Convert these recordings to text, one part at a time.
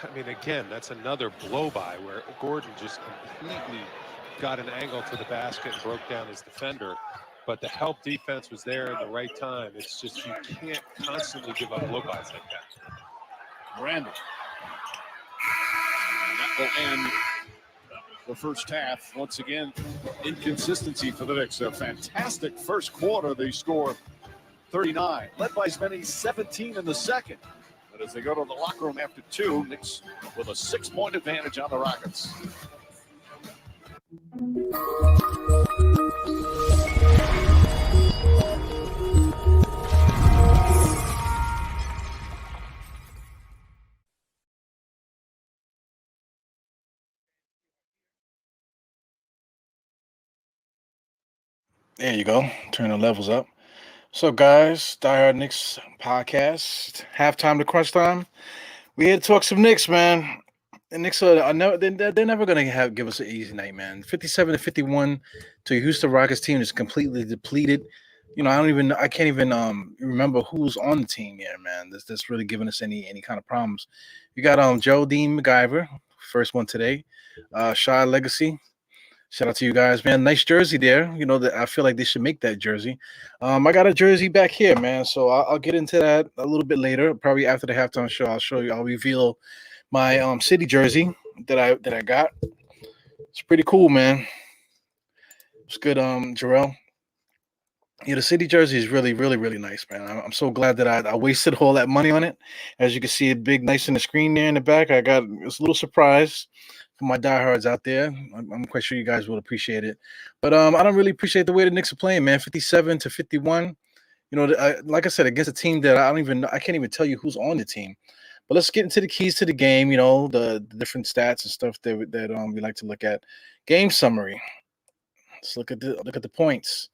I mean, again, that's another blow-by where Gordon just completely got an angle to the basket and broke down his defender. But the help defense was there in the right time. It's just you can't constantly give up blow-bys like that. Randle. That will end the first half. Once again, inconsistency for the Knicks. A fantastic first quarter. They score 39, led by as many 17 in the second. But as they go to the locker room after two, Knicks with a 6-point advantage on the Rockets. There you go. Turn the levels up. So, guys, Die Hard Knicks podcast. Halftime to Crunchtime. We here to talk some Knicks, man. The Knicks are they're never going to give us an easy night, man. 57-51 to a Houston Rockets team that's completely depleted. You know, I can't even remember who's on the team here, man. That's really giving us any kind of problems. You got Geraldine McIver, first one today. Shy Legacy. Shout out to you guys, man. Nice jersey there. You know, that I feel like they should make that jersey. I got a jersey back here, man. So I'll get into that a little bit later. Probably after the halftime show, I'll show you. I'll reveal my city jersey that I got. It's pretty cool, man. It's good, Jarrell. Yeah, the city jersey is really, really, really nice, man. I'm so glad that I wasted all that money on it. As you can see, it big, nice in the screen there in the back. It's a little surprise for my diehards out there. I'm quite sure you guys will appreciate it. But I don't really appreciate the way the Knicks are playing, man. 57-51. You know, like I said, against a team that I can't even tell you who's on the team. But let's get into the keys to the game. You know, the different stats and stuff that we like to look at. Game summary. Let's look at the points.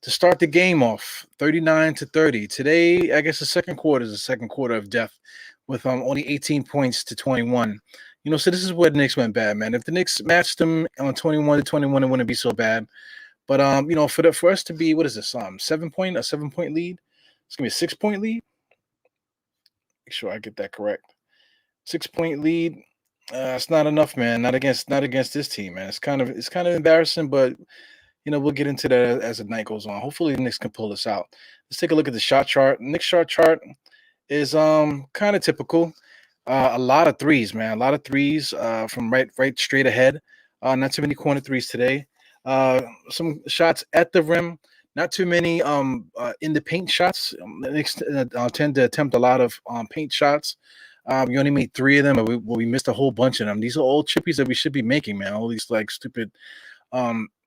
To start the game off, 39-30. Today, I guess the second quarter is the second quarter of death, with only 18 points to 21. You know, so this is where the Knicks went bad, man. If the Knicks matched them on 21-21, it wouldn't be so bad. But you know, for us to be, what is this? 7-point lead. It's gonna be a 6-point lead. Make sure I get that correct. 6-point lead. It's not enough, man. Not against this team, man. It's kind of embarrassing, but you know, we'll get into that as the night goes on. Hopefully, the Knicks can pull this out. Let's take a look at the shot chart. Knicks shot chart is kind of typical. A lot of threes, man. A lot of threes from right straight ahead. Not too many corner threes today. Some shots at the rim. Not too many in the paint shots. The Knicks tend to attempt a lot of paint shots. We only made 3 of them, but we missed a whole bunch of them. These are all chippies that we should be making, man. All these like stupid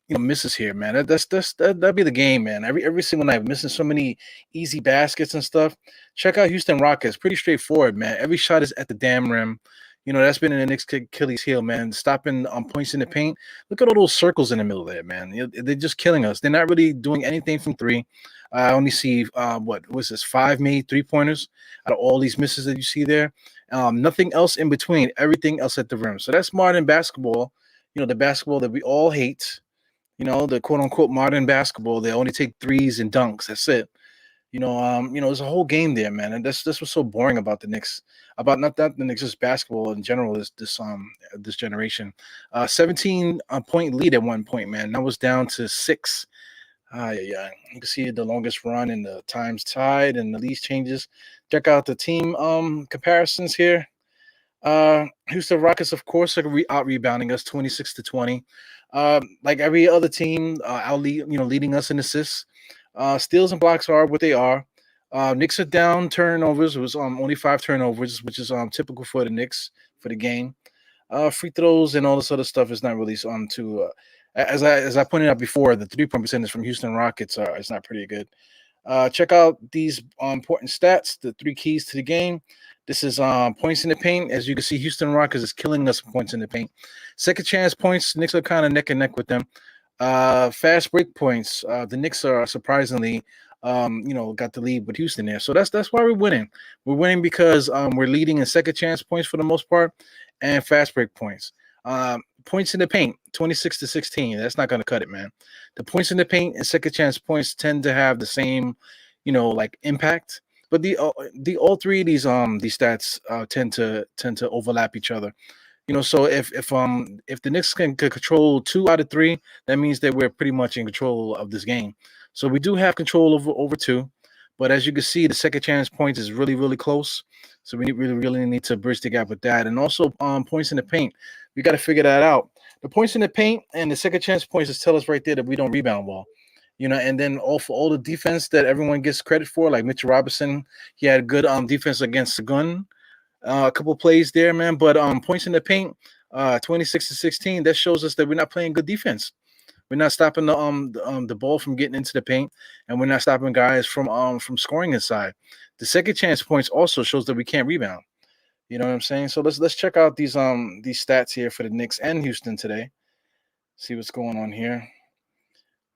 misses here, man. That'd be the game, man. Every single night, missing so many easy baskets and stuff. Check out Houston Rockets. Pretty straightforward, man. Every shot is at the damn rim. You know, that's been in the Knicks' Achilles heel, man. Stopping points in the paint. Look at all those circles in the middle there, man. They're just killing us. They're not really doing anything from 3. I only see what was this 5 made 3-pointers out of all these misses that you see there. Nothing else in between. Everything else at the rim. So that's modern basketball. You know, the basketball that we all hate. You know, the quote unquote modern basketball. They only take threes and dunks. That's it. You know, there's a whole game there, man. And this was so boring about the Knicks. About not that the Knicks, just basketball in general this generation. 17-point lead at one point, man. That was down to 6. Yeah. You can see the longest run and the times tied and the least changes. Check out the team comparisons here. Houston Rockets, of course, are out rebounding us 26-20. Like every other team, leading us in assists. Steals and blocks are what they are. Knicks are down turnovers. It was only 5 turnovers, which is typical for the Knicks for the game. Free throws and all this other stuff is not really too. As I pointed out before, the 3-point percentage from Houston Rockets is not pretty good. Check out these important stats. The 3 keys to the game. This is points in the paint. As you can see, Houston Rockets is killing us with points in the paint. Second chance points, Knicks are kind of neck and neck with them. Fast break points, the Knicks are surprisingly, got the lead with Houston there. So that's why we're winning. We're winning because we're leading in second chance points for the most part and fast break points. Points in the paint, 26-16. That's not going to cut it, man. The points in the paint and second chance points tend to have the same, like impact. but the all three of these stats tend to overlap each other. So if the Knicks can control 2 out of 3, that means that we're pretty much in control of this game. So we do have control over 2, but as you can see, the second chance points is really, really close. So we really need to bridge the gap with that, and also points in the paint. We got to figure that out. The points in the paint and the second chance points just tell us right there that we don't rebound well. And then for all the defense that everyone gets credit for, like Mitchell Robinson, he had good defense against the gun. A couple plays there, man. But points in the paint, 26-16. That shows us that we're not playing good defense. We're not stopping the ball from getting into the paint, and we're not stopping guys from scoring inside. The second chance points also shows that we can't rebound. You know what I'm saying? So let's check out these stats here for the Knicks and Houston today. See what's going on here.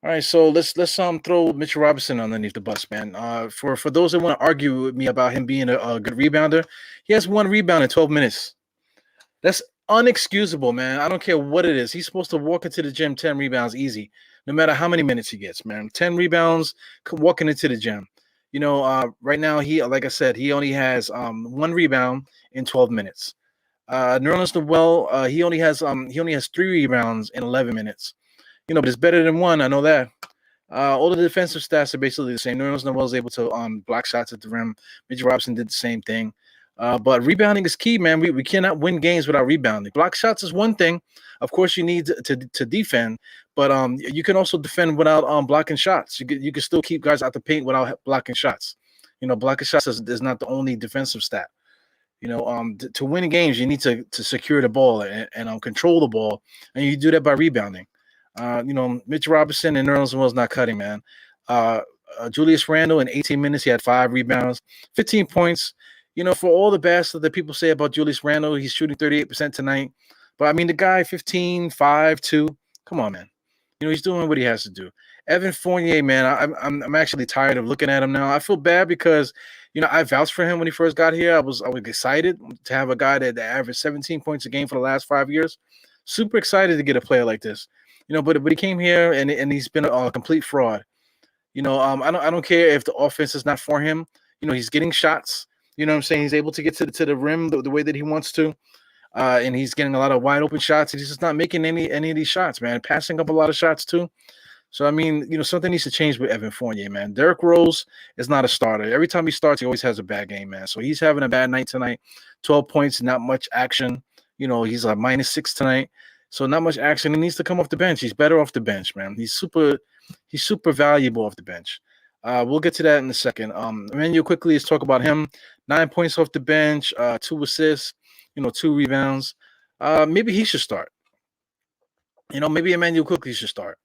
All right, so let's throw Mitchell Robinson underneath the bus, man. For those that want to argue with me about him being a good rebounder, he has 1 rebound in 12 minutes. That's unexcusable, man. I don't care what it is. He's supposed to walk into the gym 10 rebounds easy, no matter how many minutes he gets, man. 10 rebounds walking into the gym. Right now like I said, he only has 1 rebound in 12 minutes. Nerlens Noel, he only has 3 rebounds in 11 minutes. But it's better than 1. I know that. All the defensive stats are basically the same. Nerlens Noel was able to block shots at the rim. Mitchell Robinson did the same thing. But rebounding is key, man. We cannot win games without rebounding. Block shots is one thing. Of course, you need to defend, but you can also defend without blocking shots. You can still keep guys out the paint without blocking shots. Blocking shots is not the only defensive stat. To win games, you need to secure the ball and control the ball, and you do that by rebounding. Mitch Robinson and Nerlens Noel's not cutting, man. Julius Randle in 18 minutes, he had 5 rebounds, 15 points. For all the bad stuff that people say about Julius Randle, he's shooting 38% tonight. But I mean, the guy 15, 5, 2. Come on, man. He's doing what he has to do. Evan Fournier, man, I'm actually tired of looking at him now. I feel bad because I vouched for him when he first got here. I was excited to have a guy that averaged 17 points a game for the last 5 years. Super excited to get a player like this. But he came here and he's been a complete fraud. I don't care if the offense is not for him. He's getting shots. You know what I'm saying? He's able to get to the rim the way that he wants to. And he's getting a lot of wide open shots. And he's just not making any of these shots, man. Passing up a lot of shots too. So, I mean, something needs to change with Evan Fournier, man. Derrick Rose is not a starter. Every time he starts, he always has a bad game, man. So he's having a bad night tonight. 12 points, not much action. He's like -6 tonight. So not much action. He needs to come off the bench. He's better off the bench, man. He's super valuable off the bench. We'll get to that in a second. Emmanuel quickly, let's talk about him. 9 points off the bench, 2 assists, 2 rebounds. Maybe he should start. Maybe Emmanuel quickly should start.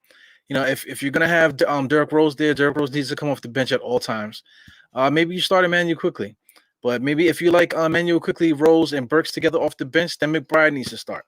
If you're gonna have Derrick Rose there, Derrick Rose needs to come off the bench at all times. Maybe you start Emmanuel quickly. But maybe if you like Emmanuel quickly, Rose and Burks together off the bench, then McBride needs to start.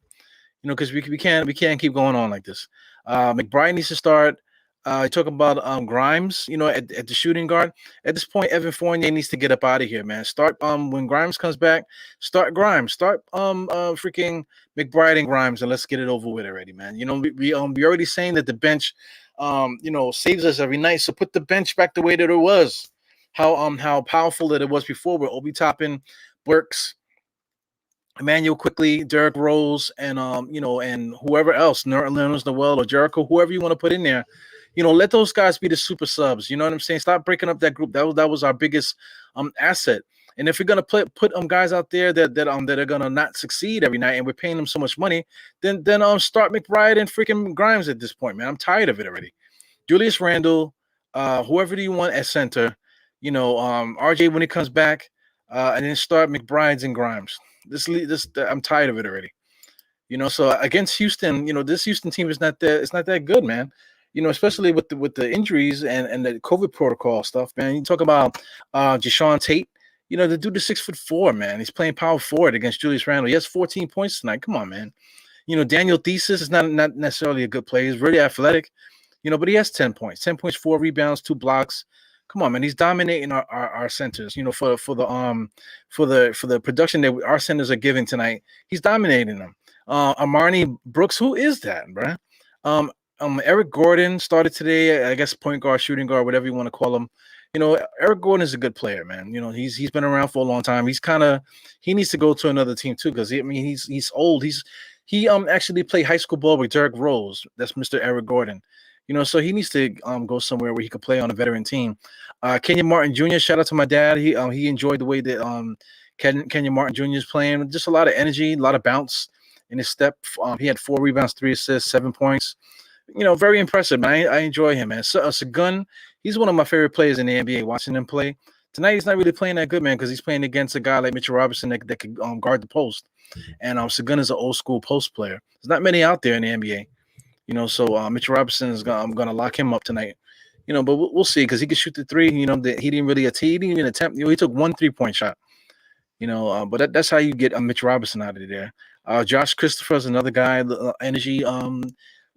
Because we can't keep going on like this. McBride needs to start. Talk about Grimes, at the shooting guard. At this point, Evan Fournier needs to get up out of here, man. Start when Grimes comes back. Start Grimes. Start freaking McBride and Grimes, and let's get it over with already, man. We already saying that the bench, saves us every night. So put the bench back the way that it was. How powerful that it was before with Obi Toppin, Burks, Emmanuel quickly, Derrick Rose, and and whoever else, Nerlens Noel or Jericho, whoever you want to put in there. Let those guys be the super subs. You know what I'm saying? Stop breaking up that group. That was our biggest asset. And if you're gonna put guys out there that are gonna not succeed every night, and we're paying them so much money, then start McBride and freaking Grimes at this point, man. I'm tired of it already. Julius Randle, whoever do you want at center, RJ when he comes back, and then start McBrides and Grimes. I'm tired of it already. So against Houston, this Houston team is not that. It's not that good, man. Especially with the injuries and the COVID protocol stuff, man. You talk about Jashawn Tate. The dude is 6'4", man. He's playing power forward against Julius Randle. He has 14 points tonight. Come on, man. Daniel Thesis is not necessarily a good player. He's really athletic, but he has 10 points. 10 points, 4 rebounds, 2 blocks. Come on, man. He's dominating our centers. For the production that our centers are giving tonight, he's dominating them. Armani Brooks, who is that, bro? Eric Gordon started today. I guess point guard, shooting guard, whatever you want to call him. Eric Gordon is a good player, man. He's been around for a long time. He needs to go to another team too, because he's old. He actually played high school ball with Derrick Rose. That's Mr. Eric Gordon. So he needs to go somewhere where he could play on a veteran team. Kenyon Martin Jr. Shout out to my dad. He enjoyed the way that Kenyon Martin Jr. is playing. Just a lot of energy, a lot of bounce in his step. He had 4 rebounds, 3 assists, 7 points. Very impressive, man. I enjoy him, man. Sagun, he's one of my favorite players in the NBA. Watching him play tonight, he's not really playing that good, man, because he's playing against a guy like Mitchell Robinson that could guard the post. And Sagun is an old school post player. There's not many out there in the NBA, So Mitchell Robinson is I'm gonna lock him up tonight. But we'll see, because he can shoot the 3. He didn't even attempt. He took 1 3-point shot. But that's how you get Mitch Robinson out of there. Josh Christopher is another guy, energy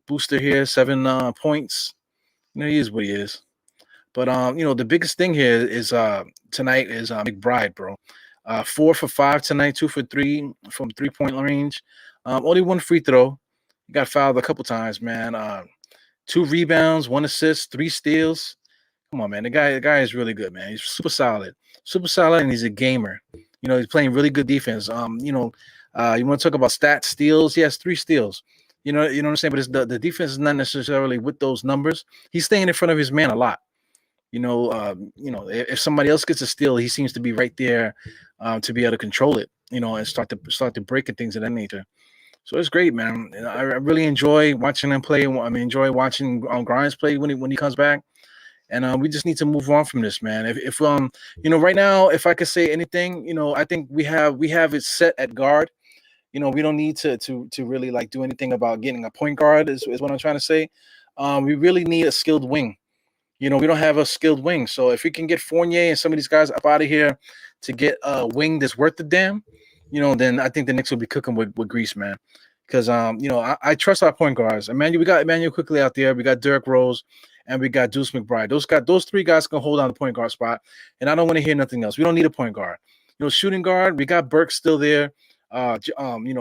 booster here, 7 points. He is what he is. But the biggest thing here is tonight is McBride, bro. 4 for 5 tonight, 2 for 3 from 3-point range. Only 1 free throw. He got fouled a couple times, man. 2 rebounds, 1 assist, 3 steals. Come on, man. The guy is really good, man. He's super solid, and he's a gamer. He's playing really good defense. You want to talk about stats, steals? He has 3 steals. You know what I'm saying? But the defense is not necessarily with those numbers. He's staying in front of his man a lot. If somebody else gets a steal, he seems to be right there to be able to control it. And start to break and things of that nature. So it's great, man. I really enjoy watching him play. I mean, enjoy watching Grimes play when he comes back. And we just need to move on from this, man. If right now, if I could say anything, I think we have it set at guard. We don't need to really like do anything about getting a point guard is what I'm trying to say. We really need a skilled wing. We don't have a skilled wing. So if we can get Fournier and some of these guys up out of here to get a wing that's worth the damn, then I think the Knicks will be cooking with grease, man. Because I trust our point guards. We got Emmanuel quickly out there. We got Derrick Rose, and we got Deuce McBride. Those 3 guys can hold on the point guard spot, and I don't want to hear nothing else. We don't need a point guard. Shooting guard, we got Burke still there. We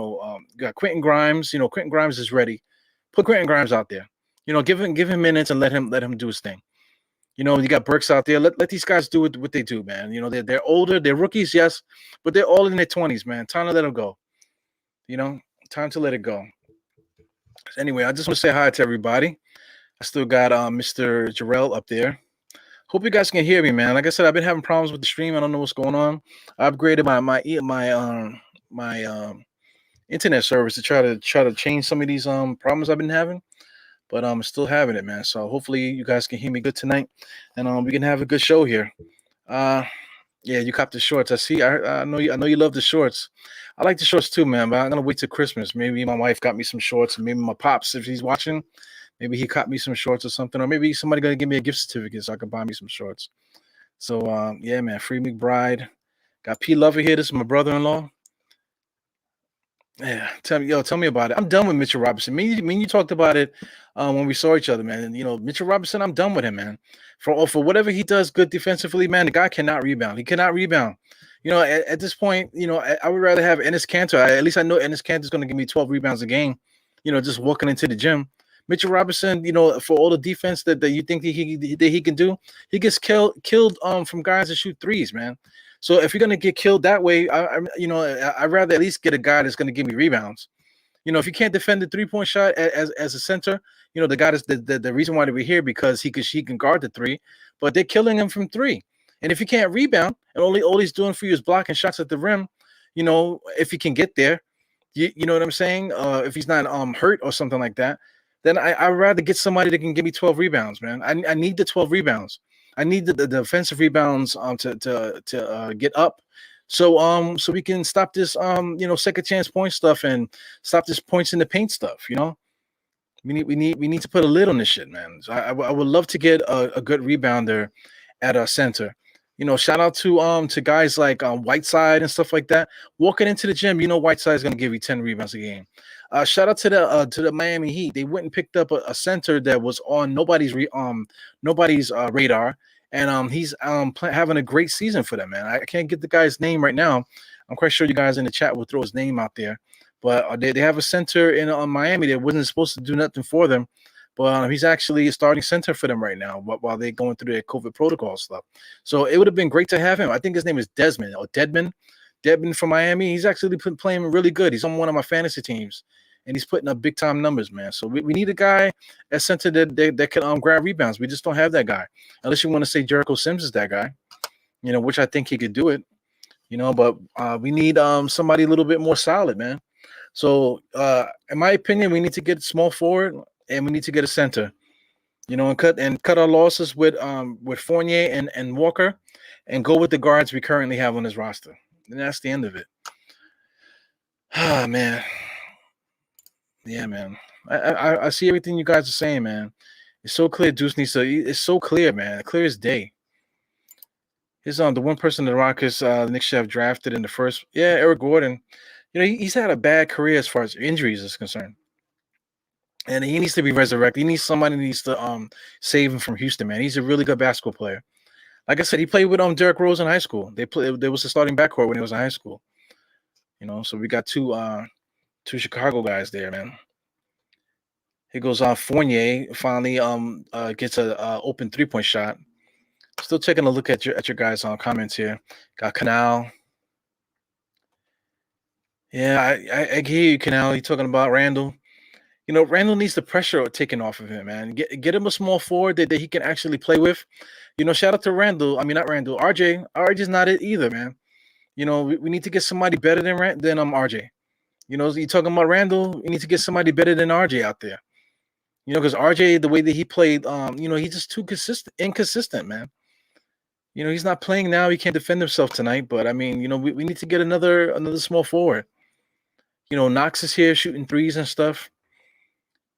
got Quentin Grimes. Quentin Grimes is ready. Put Quentin Grimes out there. Give him minutes and let him do his thing. You got Burks out there. Let these guys do what they do, man. They're older, they're rookies, yes, but they're all in their 20s, man. Time to let them go. Time to let it go. Anyway, I just want to say hi to everybody. I still got Mr. Jarrell up there. Hope you guys can hear me, man. Like I said, I've been having problems with the stream. I don't know what's going on. I upgraded my internet service to try to change some of these problems I've been having, but I'm still having it, man. So hopefully you guys can hear me good tonight, and we can have a good show here. Yeah, you copped the shorts. I see. I know you love the shorts. I like the shorts too, man. But I'm gonna wait till Christmas. Maybe my wife got me some shorts, and maybe my pops, if he's watching, maybe he caught me some shorts or something, or maybe somebody gonna give me a gift certificate so I can buy me some shorts. So yeah, man. Free McBride. Got P Lover here. This is my brother-in-law. Yeah, tell me about it. I'm done with Mitchell Robinson. Me and you talked about it when we saw each other, man. And, Mitchell Robinson, I'm done with him, man. For whatever he does good defensively, man, the guy cannot rebound. He cannot rebound. At this point, I would rather have Enes Kanter. At least I know Enes Kanter is going to give me 12 rebounds a game, just walking into the gym. Mitchell Robinson, for all the defense that you think that he can do, he gets killed from guys that shoot threes, man. So if you're gonna get killed that way, I'd rather at least get a guy that's gonna give me rebounds. If you can't defend the 3-point shot as a center, the guy is the reason why we're here, because he can guard the 3, but they're killing him from 3. And if you can't rebound and all he's doing for you is blocking shots at the rim, if he can get there, you know what I'm saying? If he's not hurt or something like that, then I'd rather get somebody that can give me 12 rebounds, man. I need the 12 rebounds. I need the defensive rebounds to get up, so we can stop this second chance point stuff and stop this points in the paint stuff. We need to put a lid on this shit, man. So I would love to get a good rebounder at our center. Shout out to guys like Whiteside and stuff like that. Walking into the gym, Whiteside is gonna give you 10 rebounds a game. Shout out to the Miami Heat. They went and picked up a center that was on nobody's radar, and he's having a great season for them, man. I can't get the guy's name right now. I'm quite sure you guys in the chat will throw his name out there. But they have a center in Miami that wasn't supposed to do nothing for them, but he's actually a starting center for them right now while they're going through their COVID protocol stuff. So it would have been great to have him. I think his name is Desmond or Deadman from Miami. He's actually been playing really good. He's on one of my fantasy teams, and he's putting up big time numbers, man. So we need a guy at center that can grab rebounds. We just don't have that guy, unless you want to say Jericho Sims is that guy, which I think he could do it, But we need somebody a little bit more solid, man. So in my opinion, we need to get small forward and we need to get a center, and cut our losses with Fournier and Walker, and go with the guards we currently have on this roster. And that's the end of it. Ah, man. Yeah, man. I see everything you guys are saying, man. It's so clear. Deuce needs to. It's so clear, man. Clear as day. He's the one person the Rockets the Knicks should have drafted in the first. Yeah, Eric Gordon. He's had a bad career as far as injuries is concerned, and he needs to be resurrected. He needs somebody who needs to save him from Houston, man. He's a really good basketball player. Like I said, he played with Derrick Rose in high school. There was a starting backcourt when he was in high school. So we got two Chicago guys there, man. Here goes Fournier finally gets a open 3-point shot. Still taking a look at your guys' comments here. Got Canal. Yeah, I hear you, Canal. You're talking about Randle. Randle needs the pressure taken off of him, man. Get him a small forward that he can actually play with. Shout out to Randle. I mean, not Randle. RJ. RJ's not it either, man. We need to get somebody better than RJ. You're talking about Randle. We need to get somebody better than RJ out there. Because RJ, the way that he played, he's just too inconsistent, man. He's not playing now. He can't defend himself tonight. But I mean, we need to get another small forward. Knox is here shooting threes and stuff.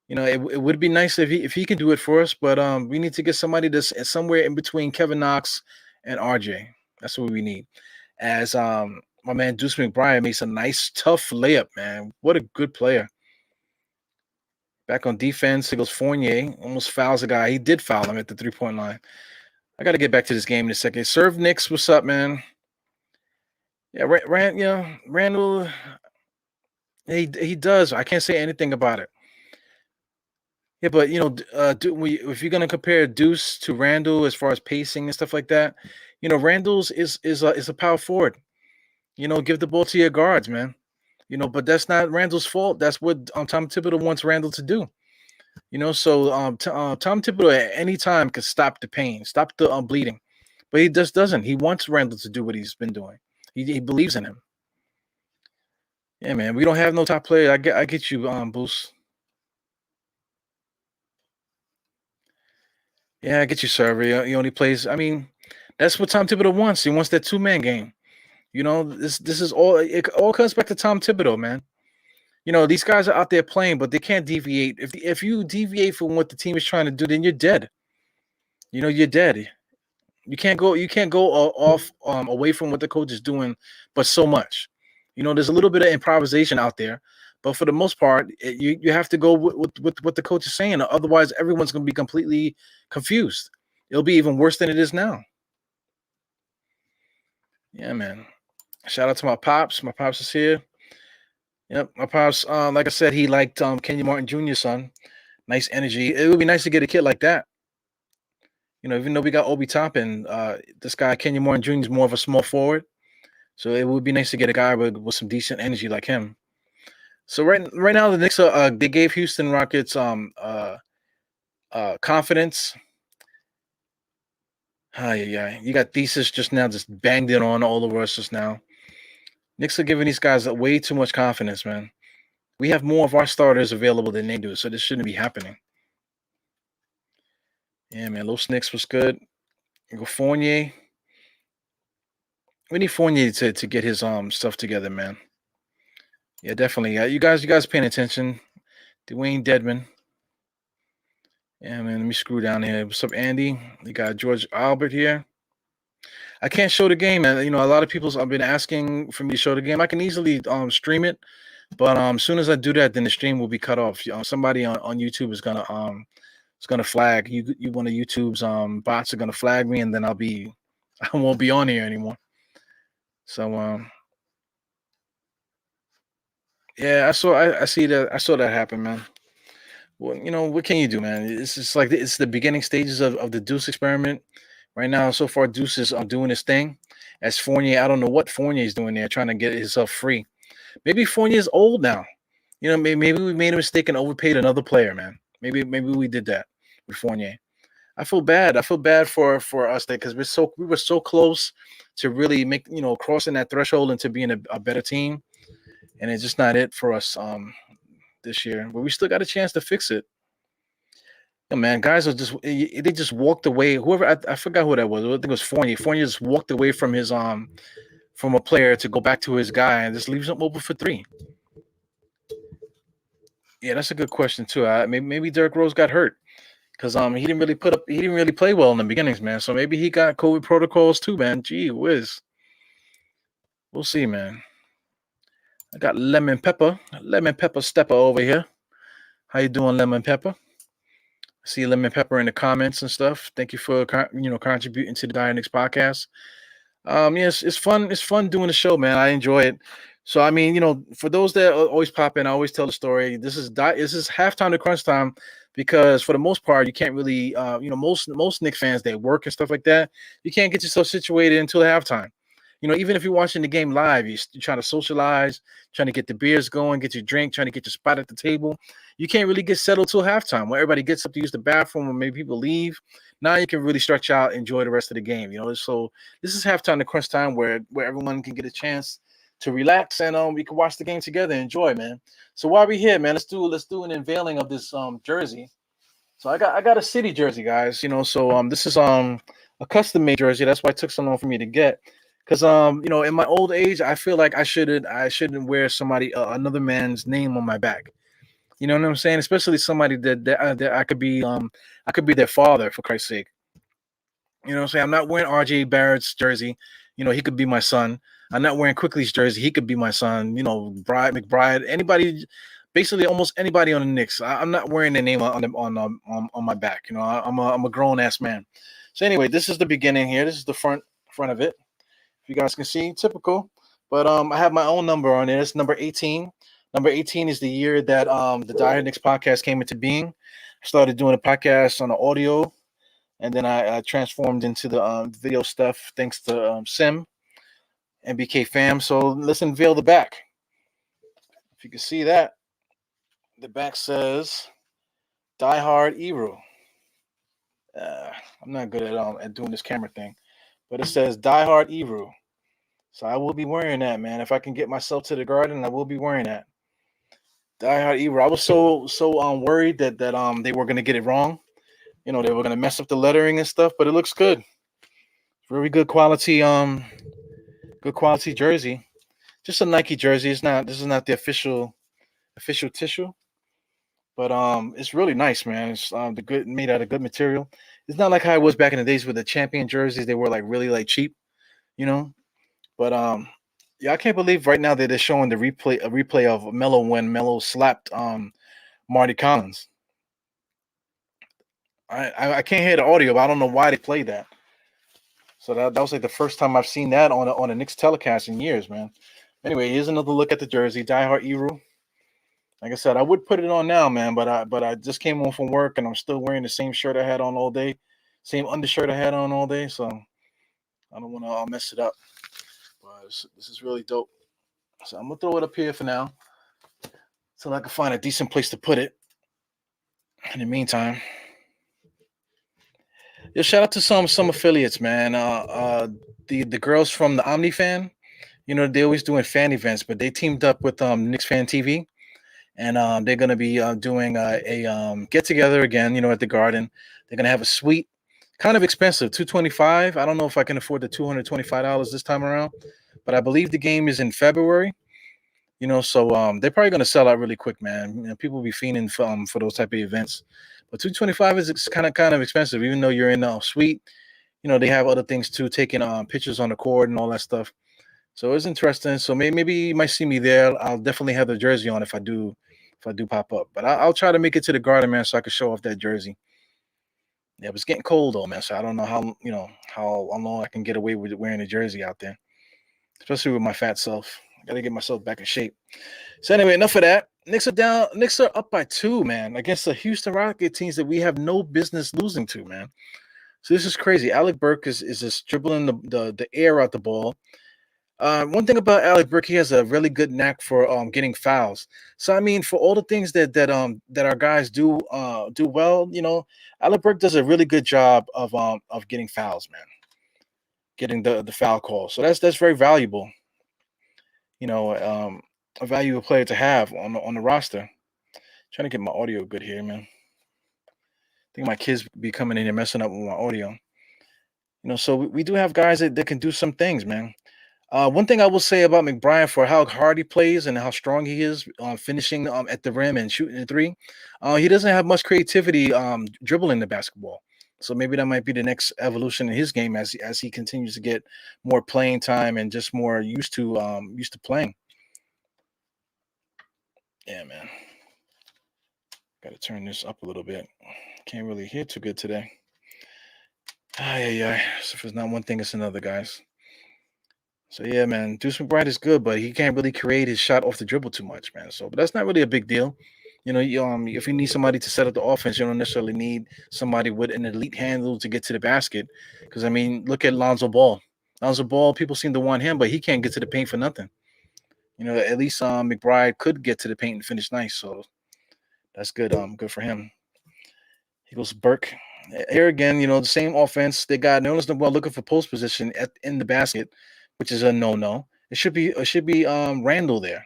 It would be nice if he can do it for us, but we need to get somebody that's somewhere in between Kevin Knox and RJ. That's what we need. As my man Deuce McBride makes a nice, tough layup, man. What a good player. Back on defense, it goes Fournier. Almost fouls a guy. He did foul him at the 3-point line. I got to get back to this game in a second. Serve Knicks, what's up, man? Yeah, Randle, he does. I can't say anything about it. Yeah, but if you're gonna compare Deuce to Randle as far as pacing and stuff like that, Randle's is a power forward. Give the ball to your guards, man. But that's not Randle's fault. That's what Tom Thibodeau wants Randle to do. So Tom Thibodeau at any time can stop the pain, stop the bleeding, but he just doesn't. He wants Randle to do what he's been doing. He believes in him. Yeah, man. We don't have no top player. I get you, Boost. Yeah, I get you, Server. He only plays. I mean, that's what Tom Thibodeau wants. He wants that 2-man game. This is all. It all comes back to Tom Thibodeau, man. These guys are out there playing, but they can't deviate. If you deviate from what the team is trying to do, then you're dead. You're dead. You can't go off away from what the coach is doing, but so much. There's a little bit of improvisation out there, but for the most part, you have to go with what the coach is saying. Otherwise, everyone's going to be completely confused. It'll be even worse than it is now. Yeah, man. Shout out to my pops. My pops is here. Yep, my pops. Like I said, he liked Kenyon Martin Jr.'s son. Nice energy. It would be nice to get a kid like that. Even though we got Obi Toppin, this guy Kenyon Martin Jr. is more of a small forward. So it would be nice to get a guy with some decent energy like him. So right now the Knicks they gave Houston Rockets confidence. Yeah. You got Thesis just now just banged it on all over us just now. Knicks are giving these guys way too much confidence, man. We have more of our starters available than they do, so this shouldn't be happening. Yeah, man. Los Knicks was good. Go Fournier. We need Fournier to get his stuff together, man. Yeah, definitely. You guys paying attention. Dwayne Dedman. Yeah, man. Let me screw down here. What's up, Andy? You got George Albert here. I can't show the game, man. A lot of people have been asking for me to show the game. I can easily stream it, but as soon as I do that, then the stream will be cut off. Somebody on YouTube is gonna flag you. One of YouTube's bots are gonna flag me, and then I won't be on here anymore. So yeah, I saw that happen, man. Well, what can you do, man? It's just like it's the beginning stages of the Deuce experiment. Right now, so far, Deuce is doing his thing. As Fournier, I don't know what Fournier is doing there, trying to get himself free. Maybe Fournier is old now. Maybe we made a mistake and overpaid another player, man. Maybe we did that with Fournier. I feel bad. I feel bad for us there because we were so close to really crossing that threshold into being a better team, and it's just not it for us this year. But we still got a chance to fix it. Man, guys are they just walked away. Whoever I forgot who that was. I think it was Fournier. Fournier just walked away from his from a player to go back to his guy and just leaves him open for three. Yeah, that's a good question too. Maybe Derrick Rose got hurt because he didn't really play well in the beginnings, man. So maybe he got COVID protocols too, man. Gee whiz. We'll see, man. I got lemon pepper stepper over here. How you doing, lemon pepper? I see lemon pepper in the comments and stuff. Thank you for contributing to the Dire Knicks podcast. Yes, it's fun. It's fun doing the show, man. I enjoy it. So I mean, for those that always pop in, I always tell the story. This is halftime to crunch time because for the most part, you can't really, most Knicks fans they work and stuff like that. You can't get yourself situated until halftime. Even if you're watching the game live, you're trying to socialize, trying to get the beers going, get your drink, trying to get your spot at the table. You can't really get settled till halftime where everybody gets up to use the bathroom or maybe people leave. Now you can really stretch out, enjoy the rest of the game. So this is halftime to crunch time where everyone can get a chance to relax and we can watch the game together and enjoy, man. So while we're here, man, let's do an unveiling of this jersey. So I got a city jersey, guys. So this is a custom made jersey. That's why it took so long for me to get. Because in my old age, I feel like I shouldn't wear another man's name on my back. You know what I'm saying? Especially somebody that I could be their father, for Christ's sake. You know what I'm saying? I'm not wearing RJ Barrett's jersey. He could be my son. I'm not wearing Quickly's jersey. He could be my son. McBride, anybody, basically almost anybody on the Knicks. I'm not wearing their name on my back. I'm a grown ass man. So anyway, this is the beginning here. This is the front of it. You guys can see, typical. But I have my own number on it. It's number 18. Number 18 is the year that the Dire Knicks podcast came into being. I started doing a podcast on the audio, and then I transformed into the video stuff thanks to Sim and BK Fam. So let's unveil the back. If you can see that, the back says Die Hard Eru. I'm not good at doing this camera thing, but it says Die Hard Eru. So I will be wearing that, man. If I can get myself to the Garden, I will be wearing that. Die Hard Eru. I was so worried that they were gonna get it wrong. They were gonna mess up the lettering and stuff, but it looks good. Very good quality jersey. Just a Nike jersey. This is not the official tissue, but it's really nice, man. It's made out of good material. It's not like how it was back in the days with the champion jerseys. They were like really like cheap, But yeah, I can't believe right now that they're showing a replay of Melo when Melo slapped Marty Collins. I can't hear the audio, but I don't know why they played that. So that was like the first time I've seen that on a Knicks telecast in years, man. Anyway, here's another look at the jersey, Die Hard Eru. Like I said, I would put it on now, man, but I just came home from work and I'm still wearing the same shirt I had on all day, same undershirt I had on all day, so I don't want to mess it up. But this is really dope. So I'm gonna throw it up here for now, so I can find a decent place to put it. In the meantime, yeah, shout out to some affiliates, man. The girls from the Omni Fan, they always doing fan events, but they teamed up with Knicks Fan TV. And they're going to be doing a get together again, at the Garden. They're going to have a suite, kind of expensive, $225. I don't know if I can afford the $225 this time around, but I believe the game is in February. So they're probably going to sell out really quick, man. People will be fiending for those type of events. But $225 is kind of expensive, even though you're in a suite. They have other things too, taking pictures on the court and all that stuff. So it's interesting. So maybe you might see me there. I'll definitely have the jersey on if I do pop up. But I'll try to make it to the Garden, man, so I can show off that jersey. Yeah, but it's getting cold though, man. So I don't know how long I can get away with wearing a jersey out there, especially with my fat self. I got to get myself back in shape. So anyway, enough of that. Knicks are down. Knicks are up by 2, man, against the Houston Rocket teams that we have no business losing to, man. So this is crazy. Alec Burke is just dribbling the air out the ball. One thing about Alec Burke, he has a really good knack for getting fouls. So I mean, for all the things that our guys do well, Alec Burke does a really good job of getting fouls, man, getting the foul call. So that's very valuable. A valuable player to have on the roster. Trying to get my audio good here, man. I think my kids be coming in here messing up with my audio. So we do have guys that can do some things, man. One thing I will say about McBride for how hard he plays and how strong he is finishing at the rim and shooting the three, he doesn't have much creativity dribbling the basketball. So maybe that might be the next evolution in his game as he continues to get more playing time and just more used to playing. Yeah, man. Got to turn this up a little bit. Can't really hear too good today. Yeah. So if it's not one thing, it's another, guys. So yeah, man, Deuce McBride is good, but he can't really create his shot off the dribble too much, man. So, but that's not really a big deal. If you need somebody to set up the offense, you don't necessarily need somebody with an elite handle to get to the basket. Because I mean, look at Lonzo Ball. Lonzo Ball, people seem to want him, but he can't get to the paint for nothing. At least McBride could get to the paint and finish nice. So that's good. Good for him. He goes Burke. Here again, the same offense. They got Nolan well looking for post position in the basket, which is a no. It should be Randle there.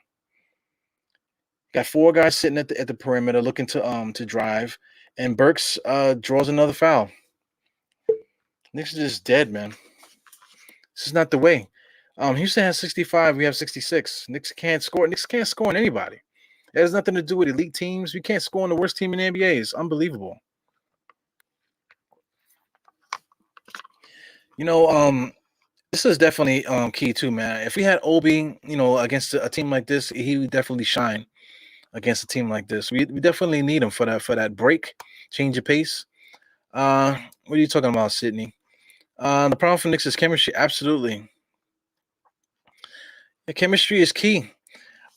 Got 4 guys sitting at the perimeter looking to drive, and Burks draws another foul. Knicks is just dead, man. This is not the way. Houston has 65. We have 66. Knicks can't score. Knicks can't score on anybody. It has nothing to do with elite teams. We can't score on the worst team in the NBA. It's unbelievable. This is definitely key too, man. If we had Obi, against a team like this, he would definitely shine against a team like this. We definitely need him for that break, change of pace. What are you talking about, Sydney? The problem for Knicks is chemistry. Absolutely, the chemistry is key.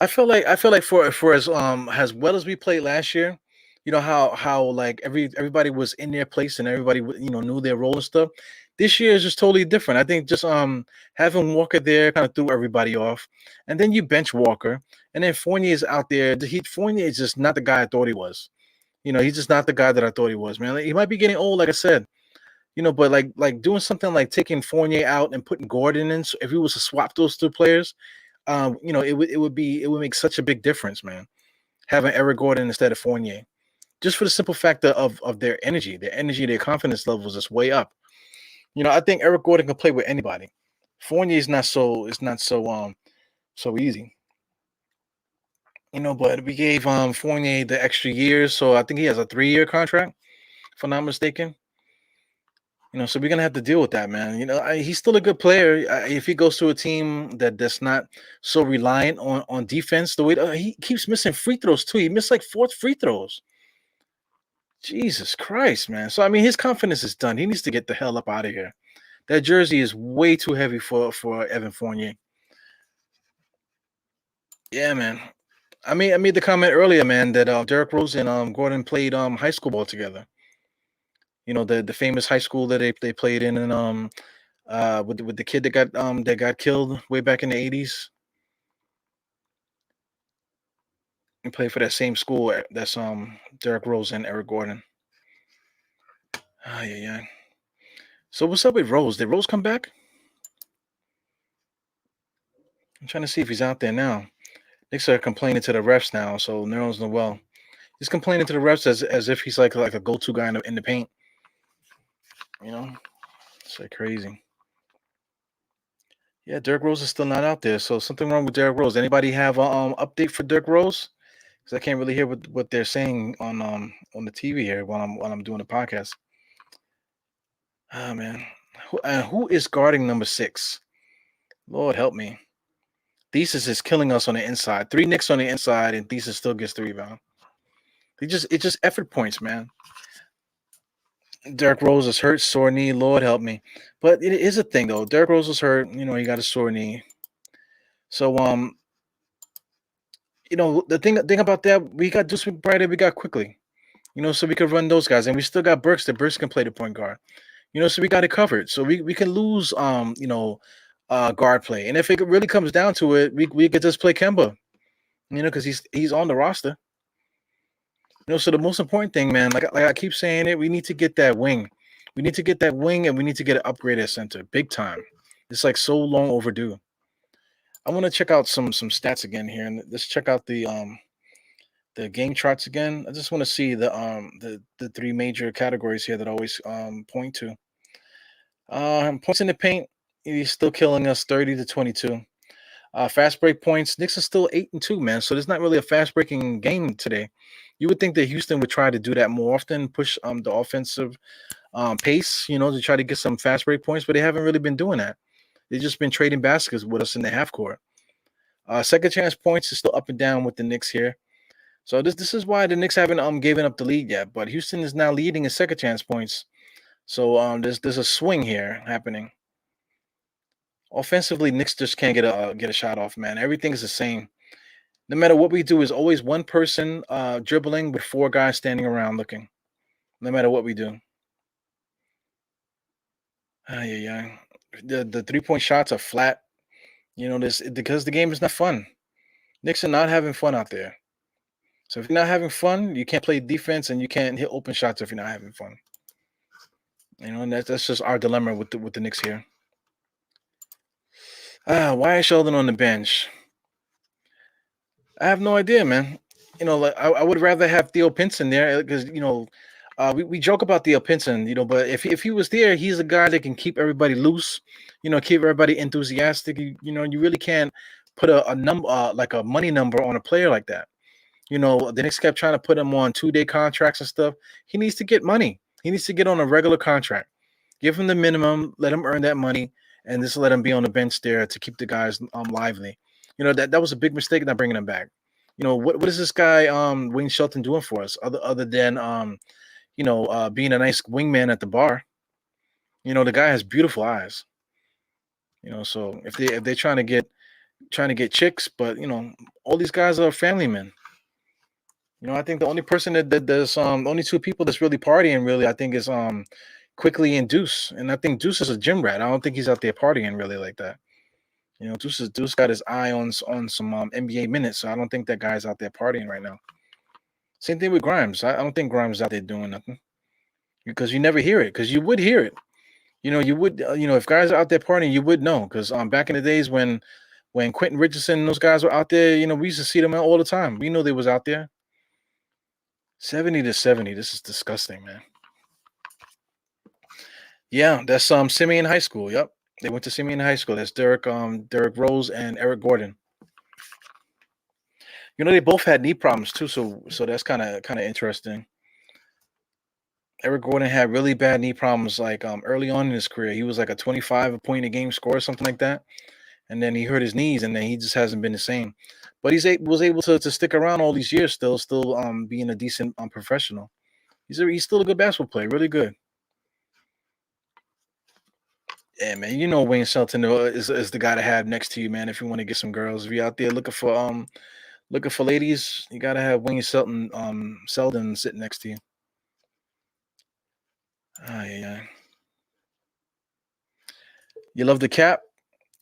I feel like for as well as we played last year, how like everybody was in their place and everybody knew their role and stuff. This year is just totally different. I think just having Walker there kind of threw everybody off, and then you bench Walker, and then Fournier is out there. Fournier is just not the guy I thought he was. He's just not the guy that I thought he was, man. Like, he might be getting old, like I said, but like doing something like taking Fournier out and putting Gordon in. So if we was to swap those 2 players, it would make such a big difference, man. Having Eric Gordon instead of Fournier, just for the simple fact of their energy, their confidence levels is way up. I think Eric Gordon can play with anybody. Fournier is not so easy. But we gave Fournier the extra years, so I think he has a 3-year contract, if I'm not mistaken. So we're gonna have to deal with that, man. He's still a good player. If he goes to a team that's not so reliant on defense, the way he keeps missing free throws too. He missed like 4 free throws. Jesus Christ, man. So I mean, his confidence is done. He needs to get the hell up out of here. That jersey is way too heavy for Evan Fournier. Yeah, man. I made the comment earlier, man, that Derrick Rose and Gordon played high school ball together. The famous high school that they played in, and with the kid that got killed way back in the 80s. And played for that same school. That's Derrick Rose and Eric Gordon. Yeah. So what's up with Rose? Did Rose come back? I'm trying to see if he's out there now. Knicks are complaining to the refs now, so Nerlens Noel. He's complaining to the refs as if he's like a go-to guy in the paint. It's like crazy. Yeah, Derrick Rose is still not out there, so something wrong with Derrick Rose. Anybody have an update for Derrick Rose? Because I can't really hear what they're saying on the TV here while I'm doing the podcast. Oh man, who is guarding number 6? Lord help me. Thesis is killing us on the inside. 3 Knicks on the inside, and Thesis still gets the rebound. It's just effort points, man. Derrick Rose is hurt, sore knee. Lord help me. But it is a thing though. Derrick Rose was hurt. He got a sore knee. So The thing about that, we got Deuce McBride, we got quickly. So we could run those guys, and we still got Burks. That Burks can play the point guard. So we got it covered. So we can lose guard play, and if it really comes down to it, we could just play Kemba. Because he's on the roster. So the most important thing, man, like I keep saying it, we need to get that wing. We need to get that wing, and we need to get an upgrade at center, big time. It's like so long overdue. I want to check out some stats again here, and let's check out the game charts again. I just want to see the three major categories here that I always point to. Points in the paint, he's still killing us 30-22. Fast break points, Knicks are still 8-2, man. So there's not really a fast breaking game today. You would think that Houston would try to do that more often, push the offensive pace, to try to get some fast break points, but they haven't really been doing that. They've just been trading baskets with us in the half court. Second chance points is still up and down with the Knicks here. So this is why the Knicks haven't given up the lead yet, but Houston is now leading in second chance points. So there's a swing here happening. Offensively, Knicks just can't get a shot off, man. Everything is the same. No matter what we do, is always one person dribbling with four guys standing around looking. No matter what we do. Yeah. The 3-point shots are flat. This because the game is not fun. Knicks are not having fun out there. So if you're not having fun, you can't play defense and you can't hit open shots if you're not having fun. And that's just our dilemma with the Knicks here. Why is Sheldon on the bench? I have no idea, man. I would rather have Theo Pinson there because we joke about Theo Pinson, but if he was there, he's a guy that can keep everybody loose, keep everybody enthusiastic. You really can't put a number like a money number on a player like that. The Knicks kept trying to put him on 2-day contracts and stuff. He needs to get money. He needs to get on a regular contract. Give him the minimum, let him earn that money, and just let him be on the bench there to keep the guys lively. That was a big mistake not bringing him back. What is this guy Wayne Shelton doing for us other than being a nice wingman at the bar? The guy has beautiful eyes. So if they're trying to get chicks, but all these guys are family men. I think the only person that there's only two people that's really partying really, I think, is Quickly and Deuce. And I think Deuce is a gym rat. I don't think he's out there partying really like that. Deuce got his eye on some NBA minutes, so I don't think that guy's out there partying right now. Same thing with Grimes. I don't think Grimes is out there doing nothing because you never hear it. Because you would hear it. You would. If guys are out there partying, you would know. Because back in the days when Quentin Richardson and those guys were out there, we used to see them all the time. We know they was out there. 70-70. This is disgusting, man. Yeah, that's Simeon High School. Yep. They went to Simeon High School. That's Derek Rose and Eric Gordon. They both had knee problems too, so that's kind of interesting. Eric Gordon had really bad knee problems like early on in his career. He was like a 25 point a game scorer, something like that. And then he hurt his knees, and then he just hasn't been the same. But was able to stick around all these years, still being a decent professional. He's still a good basketball player, really good. Yeah, man, Wayne Shelton is the guy to have next to you, man. If you want to get some girls, if you're out there looking for ladies, you gotta have Wayne Selden sitting next to you. Yeah. You love the cap?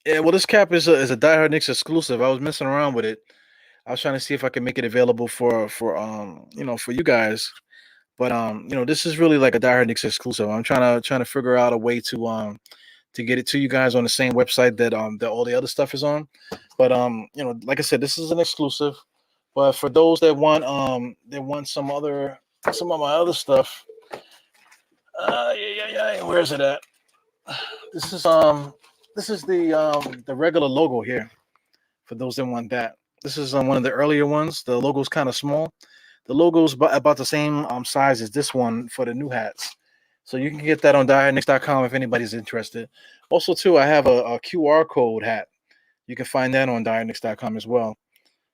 Yeah, well, this cap is a diehard Knicks exclusive. I was messing around with it. I was trying to see if I could make it available for you guys. But this is really like a diehard Knicks exclusive. I'm trying to figure out a way to get it to you guys on the same website that all the other stuff is on. But like I said, this is an exclusive. But for those that want some of my other stuff, where is it at? This is the regular logo here. For those that want that, this is one of the earlier ones. The logo's kind of small. The logo's about the same size as this one for the new hats. So you can get that on diehardknicks.com if anybody's interested. Also, too, I have a QR code hat. You can find that on diehardknicks.com as well.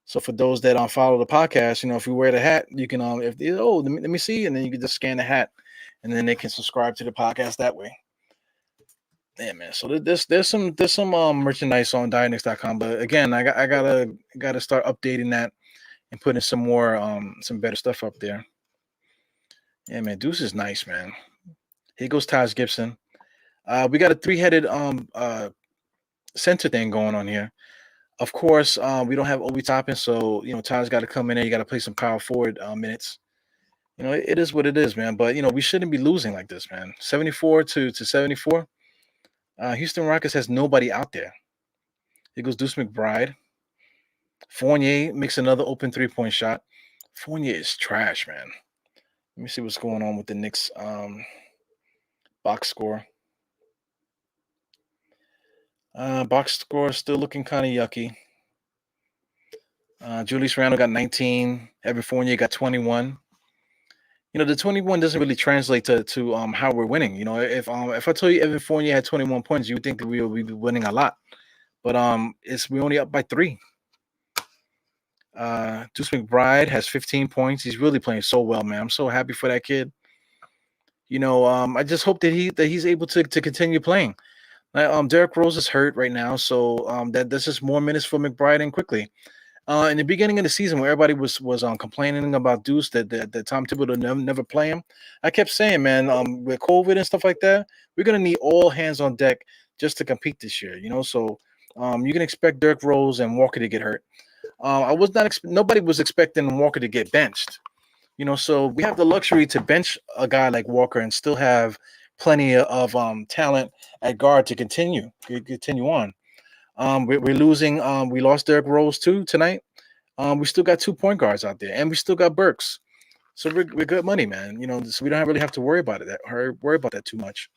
So for those that follow the podcast, if you wear the hat, you can let me see, and then you can just scan the hat, and then they can subscribe to the podcast that way. Yeah, man. So there's some merchandise on diarknicks.com, but again, I gotta start updating that and putting some more some better stuff up there. Yeah, man. Deuce is nice, man. Here goes Taj Gibson. We got a three-headed center thing going on here. Of course, we don't have Obi Toppin, so Taj got to come in there. You got to play some power forward minutes. It is what it is, man. But we shouldn't be losing like this, man. 74 to 74. Houston Rockets has nobody out there. Here goes Deuce McBride. Fournier makes another open 3-point shot. Fournier is trash, man. Let me see what's going on with the Knicks box score. Box score still looking kind of yucky. Julius Randle got 19. Evan Fournier got 21. The 21 doesn't really translate to how we're winning. If I told you Evan Fournier had 21 points, you would think that we would be winning a lot. But we're only up by 3. Deuce McBride has 15 points. He's really playing so well, man. I'm so happy for that kid. I just hope that he's able to continue playing. Derrick Rose is hurt right now, so that's just more minutes for McBride and quickly. In the beginning of the season, where everybody was complaining about Deuce that Tom Thibodeau never play him, I kept saying, man, with COVID and stuff like that, we're gonna need all hands on deck just to compete this year. So you can expect Derrick Rose and Walker to get hurt. Nobody was expecting Walker to get benched. So we have the luxury to bench a guy like Walker and still have plenty of talent at guard to continue on. We're losing. We lost Derrick Rose too tonight. We still got 2 point guards out there, and we still got Burks. So we're good money, man. So we don't really have to worry about that too much.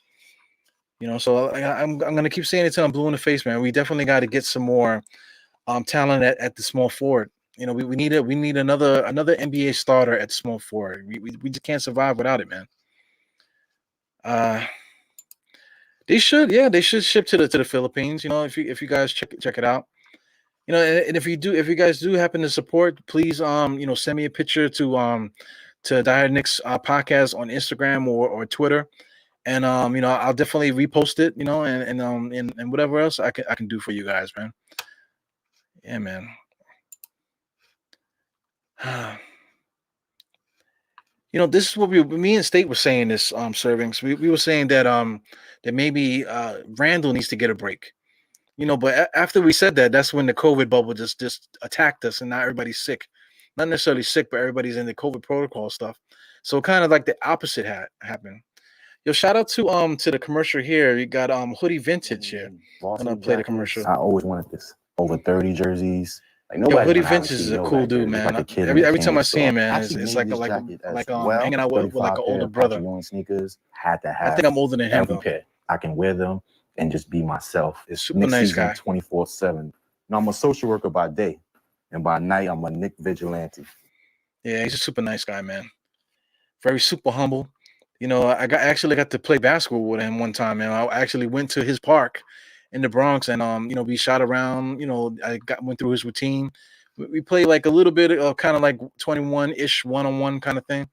So I'm gonna keep saying it till I'm blue in the face, man. We definitely got to get some more talent at the small forward. We need another NBA starter at small forward. We just can't survive without it, man. They should ship to the Philippines. If you guys check it out. And if you guys do happen to support, please send me a picture to Dire Knicks podcast on Instagram or Twitter, and I'll definitely repost it. And whatever else I can do for you guys, man. Yeah, man. This is what me and State were saying this servings. We were saying that that maybe Randle needs to get a break. But after we said that, that's when the COVID bubble just attacked us, and now everybody's sick. Not necessarily sick, but everybody's in the COVID protocol stuff. So kind of like the opposite happened. Yo, shout out to the commercial here. You got Hoodie Vintage here. I'm gonna play the commercial. I always wanted this. Over 30 jerseys. Like Yo, Hoodie Vintage is a cool dude, man. Like every time I see him, man, it's like hanging out with like an older brother. Sneakers had to have. I think I'm older than him. Every pair. I can wear them and just be myself. It's super nice guy. 24/7. I'm a social worker by day, and by night I'm a Nick vigilante. Yeah, he's a super nice guy, man. Very super humble. I actually got to play basketball with him one time, man. I actually went to his park in the Bronx, and we shot around. I went through his routine. We played like a little bit of kind of like 21-ish one-on-one kind of thing,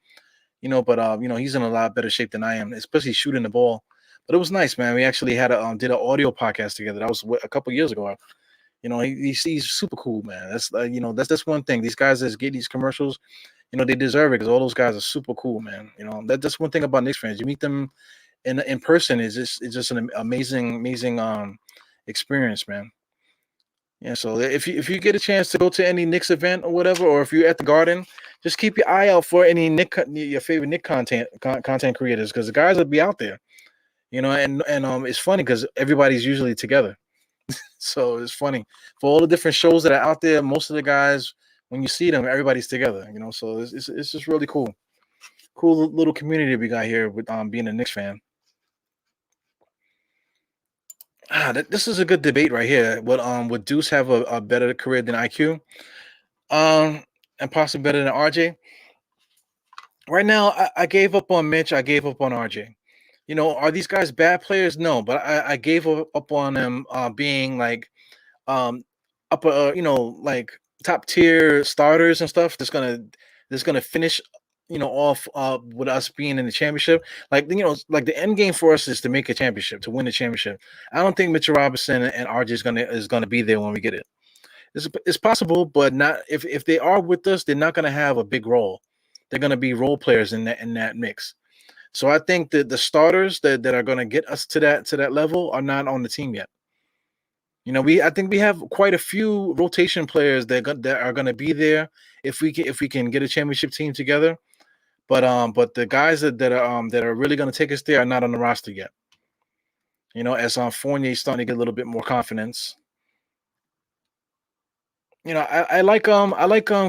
But he's in a lot better shape than I am, especially shooting the ball. But it was nice, man. We actually did an audio podcast together. That was a couple years ago. He's super cool, man. That's one thing. These guys that get these commercials, they deserve it because all those guys are super cool, man. That's one thing about Knicks fans. You meet them in person, it's just an amazing experience, man. Yeah. So if you get a chance to go to any Knicks event or whatever, or if you're at the Garden, just keep your eye out for any your favorite Knicks content creators, because the guys will be out there. And it's funny because everybody's usually together. So it's funny for all the different shows that are out there. Most of the guys, when you see them, everybody's together. So it's just really cool little community we got here with being a Knicks fan. This is a good debate right here. Would Deuce have a better career than IQ? And possibly better than RJ? Right now, I gave up on Mitch. I gave up on RJ. Are these guys bad players? No, but I gave up on them being like upper, like top tier starters and stuff. That's gonna finish, off with us being in the championship. Like the end game for us is to make a championship, to win the championship. I don't think Mitchell Robinson and RJ is gonna be there when we get it. It's possible, but not if they are with us, they're not gonna have a big role. They're gonna be role players in that mix. So I think that the starters that are gonna get us to that level are not on the team yet. I think we have quite a few rotation players that are gonna be there if we can get a championship team together. But the guys that are really gonna take us there are not on the roster yet. As Fournier is starting to get a little bit more confidence. I like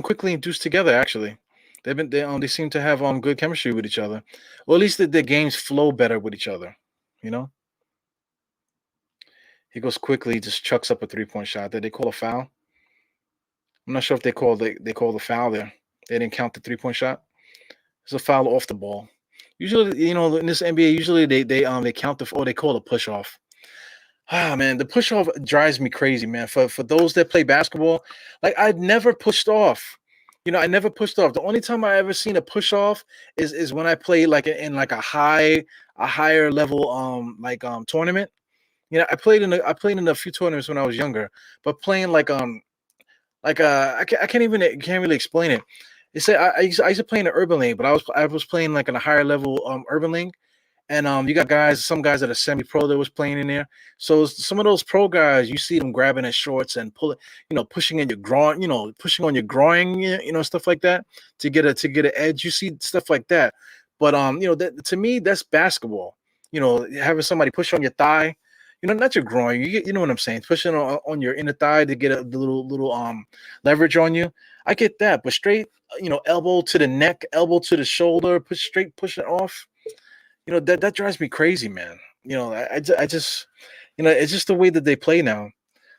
Quickly and Deuce together actually. They seem to have good chemistry with each other, or at least the games flow better with each other. He goes Quickly, just chucks up a 3-point shot. Did they call a foul? I'm not sure if they called the foul there. They didn't count the 3-point shot. It's a foul off the ball. Usually, in this NBA, usually they count they call a push off. Ah man, the push off drives me crazy, man. For those that play basketball, like I've never pushed off. I never pushed off. The only time I ever seen a push off is when I play like in like a higher level tournament. I played in a few tournaments when I was younger, but playing I can't really explain it. They say I used to play in the urban league, but I was playing like in a higher level urban league, and you got some guys that are semi-pro that was playing in there. So some of those pro guys, you see them grabbing at shorts and pulling, pushing in your groin, pushing on your groin, stuff like that to get an edge. You see stuff like that, but to me that's basketball. Having somebody push on your thigh. Not your groin. You know what I'm saying? Pushing on your inner thigh to get the little leverage on you. I get that, but straight, elbow to the neck, elbow to the shoulder, pushing it off. That drives me crazy, man. I just, it's just the way that they play now.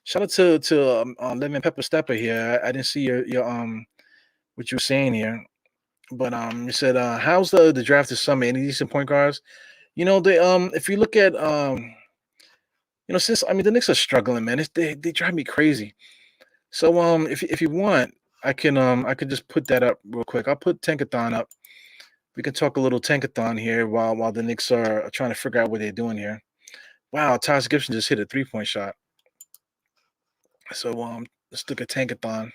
Shout out to Lemon Pepper Stepper here. I didn't see your what you were saying here, but you said how's the draft this summer? Any decent point guards? They if you look at since the Knicks are struggling, man, they drive me crazy. So if you want, I could just put that up real quick. I'll put Tankathon up. We can talk a little Tankathon here while the Knicks are trying to figure out what they're doing here. Wow, Taj Gibson just hit a 3-point shot. So let's look at Tankathon.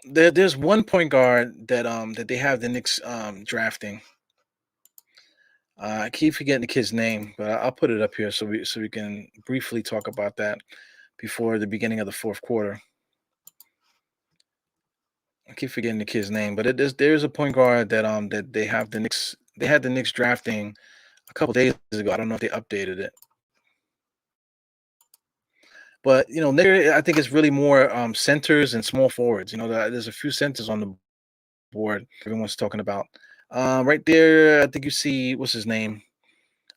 There's one point guard that they have the Knicks drafting. I keep forgetting the kid's name, but I'll put it up here so we can briefly talk about that before the beginning of the fourth quarter. I keep forgetting the kid's name, but there's a point guard that they have the Knicks. They had the Knicks drafting a couple days ago. I don't know if they updated it, but I think it's really more centers and small forwards. There's a few centers on the board everyone's talking about. Right there, I think you see what's his name.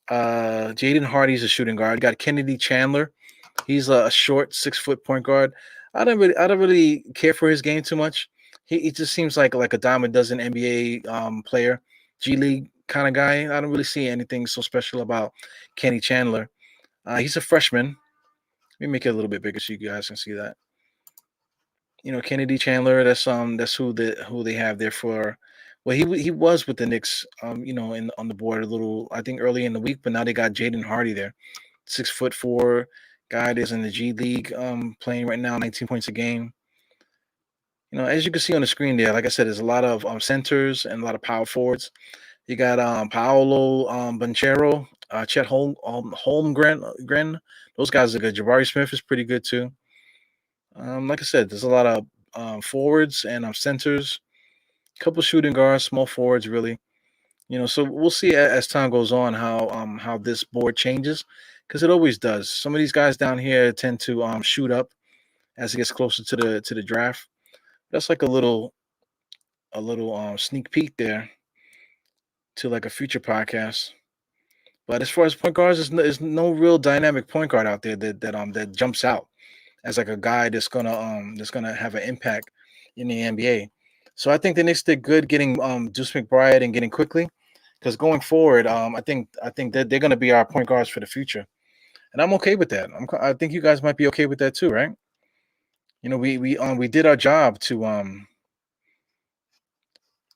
Jaden Hardy's a shooting guard. You got Kennedy Chandler. He's a short 6-foot point guard. I don't really care for his game too much. He just seems like a dime a dozen NBA player, G League kind of guy. I don't really see anything so special about Kenny Chandler. He's a freshman. Let me make it a little bit bigger so you guys can see that. Kennedy Chandler. That's who they have there for. Well, he was with the Knicks, on the board a little, I think early in the week, but now they got Jaden Hardy there, 6'4" guy that's in the G League, playing right now, 19 points a game. As you can see on the screen there, like I said, there's a lot of centers and a lot of power forwards. You got Paolo Banchero, Chet Holmgren. Those guys are good. Jabari Smith is pretty good too. Like I said, there's a lot of forwards and centers. Couple shooting guards, small forwards, really. So we'll see as time goes on how this board changes, because it always does. Some of these guys down here tend to shoot up as it gets closer to the draft. That's like a little sneak peek there to like a future podcast. But as far as point guards, there's no real dynamic point guard out there that jumps out as like a guy that's gonna have an impact in the NBA. So I think the Knicks did good getting Deuce McBride and getting Quickly, because going forward, I think that they're going to be our point guards for the future, and I'm okay with that. I think you guys might be okay with that too, right? We did our job to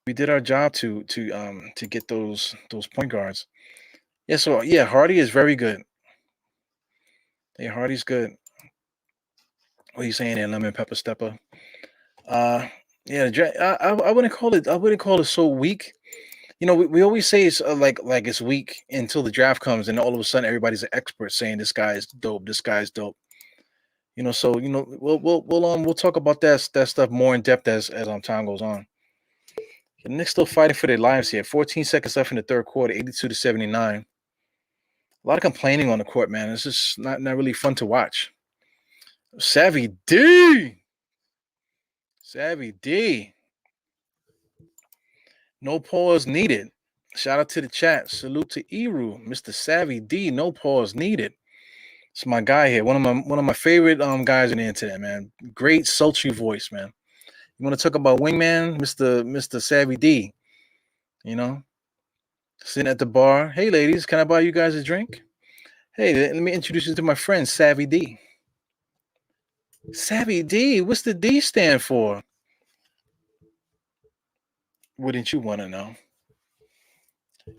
we did our job to get those point guards. Yeah, so yeah, Hardy is very good. Yeah, Hardy's good. What are you saying there, lemon pepper stepper? Uh, yeah, I wouldn't call it. I wouldn't call it so weak. You know, we always say it's like it's weak until the draft comes, and all of a sudden everybody's an expert saying this guy is dope. This guy's dope. You know, so you know we'll talk about that stuff more in depth as time goes on. The Knicks still fighting for their lives here. 14 seconds left in the third quarter, 82-79. A lot of complaining on the court, man. It's just not really fun to watch. Savvy D. No pause needed. Shout out to the chat. Salute to Eru, Mr. Savvy D. No pause needed. It's my guy here. One of my favorite guys on the internet, man. Great sultry voice, man. You want to talk about wingman, Mr. Savvy D? You know, sitting at the bar. Hey, ladies, can I buy you guys a drink? Hey, let me introduce you to my friend Savvy D. Savvy D. What's the D stand for? Wouldn't you want to know?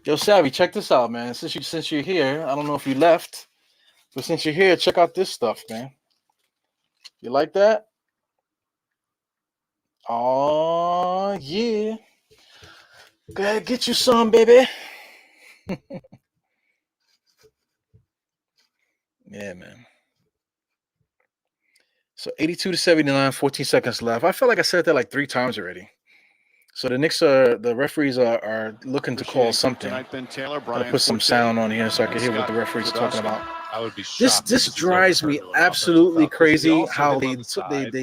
Yo, Savvy, check this out, man. Since you're here, I don't know if you left, but since you're here, check out this stuff, man. You like that? Oh yeah. Go ahead, get you some, baby. Yeah, man. So 82-79, 14 seconds left. I feel like I said that like 3 times already. So the referees are looking to call something. Gotta put some sound on here so I can hear what the referees are talking about. I would be shocked. This drives me absolutely crazy how they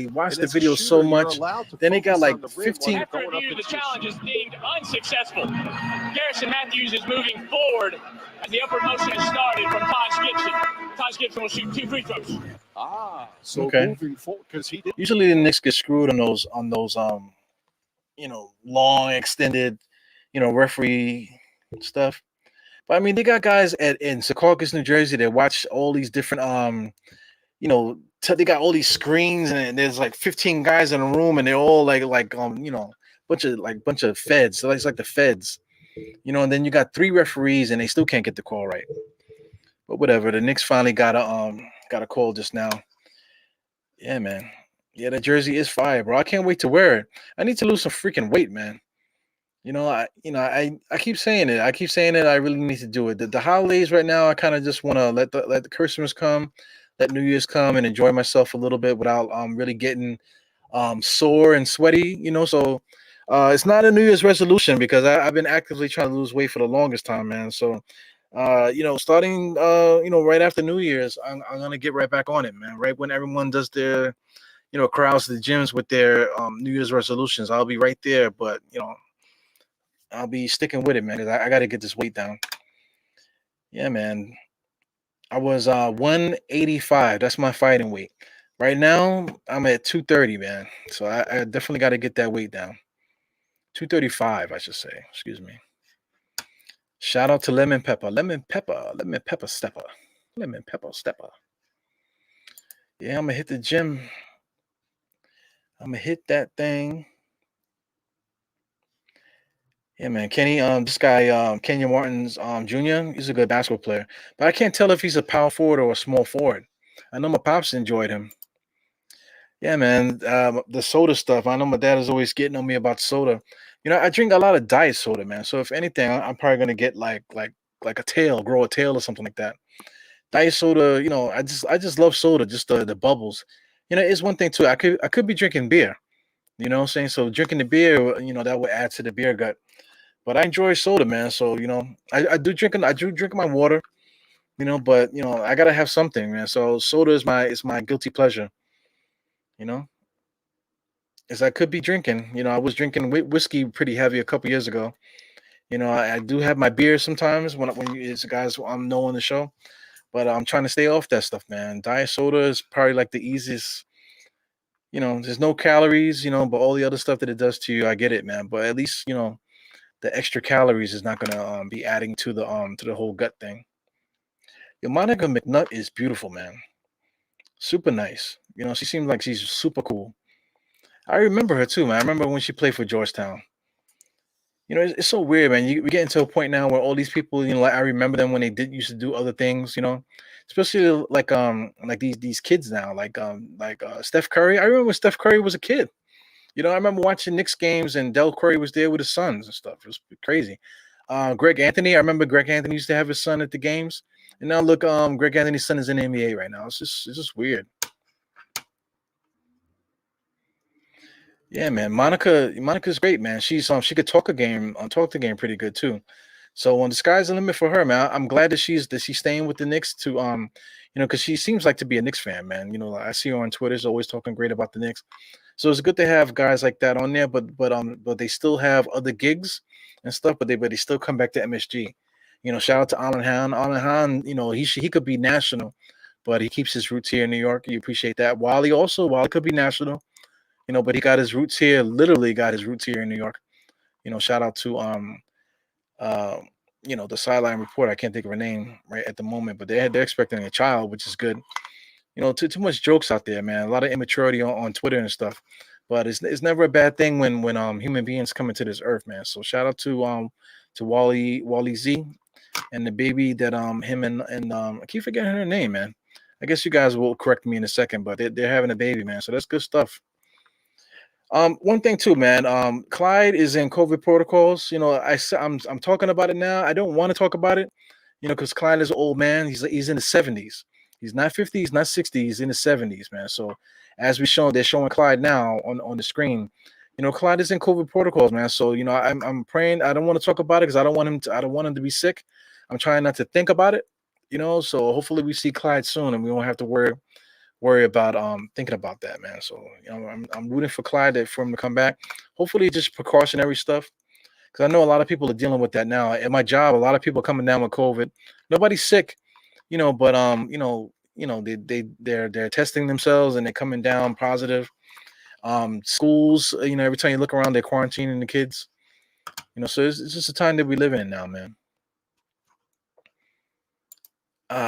watch the video so much. Then they got like 15. After review, the challenge is deemed unsuccessful. Garrison Matthews is moving forward as the upward motion has started from Taj Gibson. Taj Gibson will shoot 2 free throws. So Okay. moving forward, because he did. Usually the Knicks get screwed on those long extended referee stuff. But I mean, they got guys in Secaucus, New Jersey that watch all these different they got all these screens and there's like 15 guys in a room and they're all bunch of feds. So it's like the feds. And then you got 3 referees and they still can't get the call right. But whatever, the Knicks finally got a call just now. Yeah, man. Yeah, that jersey is fire, bro. I can't wait to wear it. I need to lose some freaking weight, man. I keep saying it. I really need to do it. The holidays right now, I kind of just want to let the Christmas come, let New Year's come, and enjoy myself a little bit without really getting sore and sweaty. So it's not a New Year's resolution because I've been actively trying to lose weight for the longest time, man. So starting right after New Year's, I'm gonna get right back on it, man. Right when everyone does their crowds to the gyms with their New Year's resolutions, I'll be right there. But I'll be sticking with it, man, because I got to get this weight down. Yeah, man. I was 185. That's my fighting weight. Right now, I'm at 230, man. So I definitely got to get that weight down. 235, I should say. Excuse me. Shout out to Lemon Pepper Stepper. Yeah, I'm going to hit the gym. I'm going to hit that thing. Yeah, man. Kenny, this guy, Kenyon Martins Jr., he's a good basketball player. But I can't tell if he's a power forward or a small forward. I know my pops enjoyed him. Yeah, man. The soda stuff. I know my dad is always getting on me about soda. I drink a lot of diet soda, man. So if anything, I'm probably gonna get like a tail, grow a tail or something like that. Diet soda, I just love soda, just the bubbles. It's one thing too. I could be drinking beer. You know what I'm saying? So drinking the beer, that would add to the beer gut. But I enjoy soda, man. So I do drink my water, but I gotta have something, man. So soda is my guilty pleasure. As I could be drinking. I was drinking whiskey pretty heavy a couple years ago. I do have my beer sometimes when it's guys I'm know on the show, but I'm trying to stay off that stuff, man. Diet soda is probably like the easiest. There's no calories, but all the other stuff that it does to you, I get it, man. But at least the extra calories is not gonna be adding to the whole gut thing. Monica McNutt is beautiful, man. Super nice. She seems like she's super cool. I remember her too, man. I remember when she played for Georgetown. it's so weird, man. We're getting to a point now where all these people, like I remember them when they used to do other things, especially like these kids now, like Steph Curry. I remember when Steph Curry was a kid. I remember watching Knicks games and Del Curry was there with his sons and stuff. It was crazy. Greg Anthony, I remember Greg Anthony used to have his son at the games, and now look, Greg Anthony's son is in the NBA right now. It's just weird. Yeah, man. Monica's great, man. She could talk the game pretty good too. So when the sky's the limit for her, man, I'm glad that she's staying with the Knicks to because she seems like to be a Knicks fan, man. Like I see her on Twitter, she's always talking great about the Knicks. So it's good to have guys like that on there, but they still have other gigs and stuff, but they still come back to MSG. Shout out to Alan Hahn. Alan Hahn, he could be national, but he keeps his roots here in New York. You appreciate that. Wally could be national, but he got his roots here, literally got his roots here in New York. Shout out to uh, the sideline report. I can't think of her name right at the moment, but they're expecting a child, which is good. Too much jokes out there, man. A lot of immaturity on Twitter and stuff. But it's never a bad thing when human beings come into this earth, man. So shout out to Wally Z and the baby that him and I keep forgetting her name, man. I guess you guys will correct me in a second, but they're having a baby, man. So that's good stuff. One thing too, man. Clyde is in COVID protocols. I'm talking about it now. I don't want to talk about it, because Clyde is an old man. He's in the 70s. He's not 50. He's not 60. He's in the 70s, man. So as they're showing Clyde now on the screen. Clyde is in COVID protocols, man. So I'm praying. I don't want to talk about it because I don't want him to be sick. I'm trying not to think about it. So hopefully we see Clyde soon and we won't have to worry about thinking about that, man. So I'm rooting for Clyde for him to come back. Hopefully just precautionary stuff, because I know a lot of people are dealing with that now. At my job, a lot of people are coming down with COVID. Nobody's sick, but they're testing themselves and they're coming down positive. Schools, every time you look around, they're quarantining the kids. So it's just a time that we live in now, man.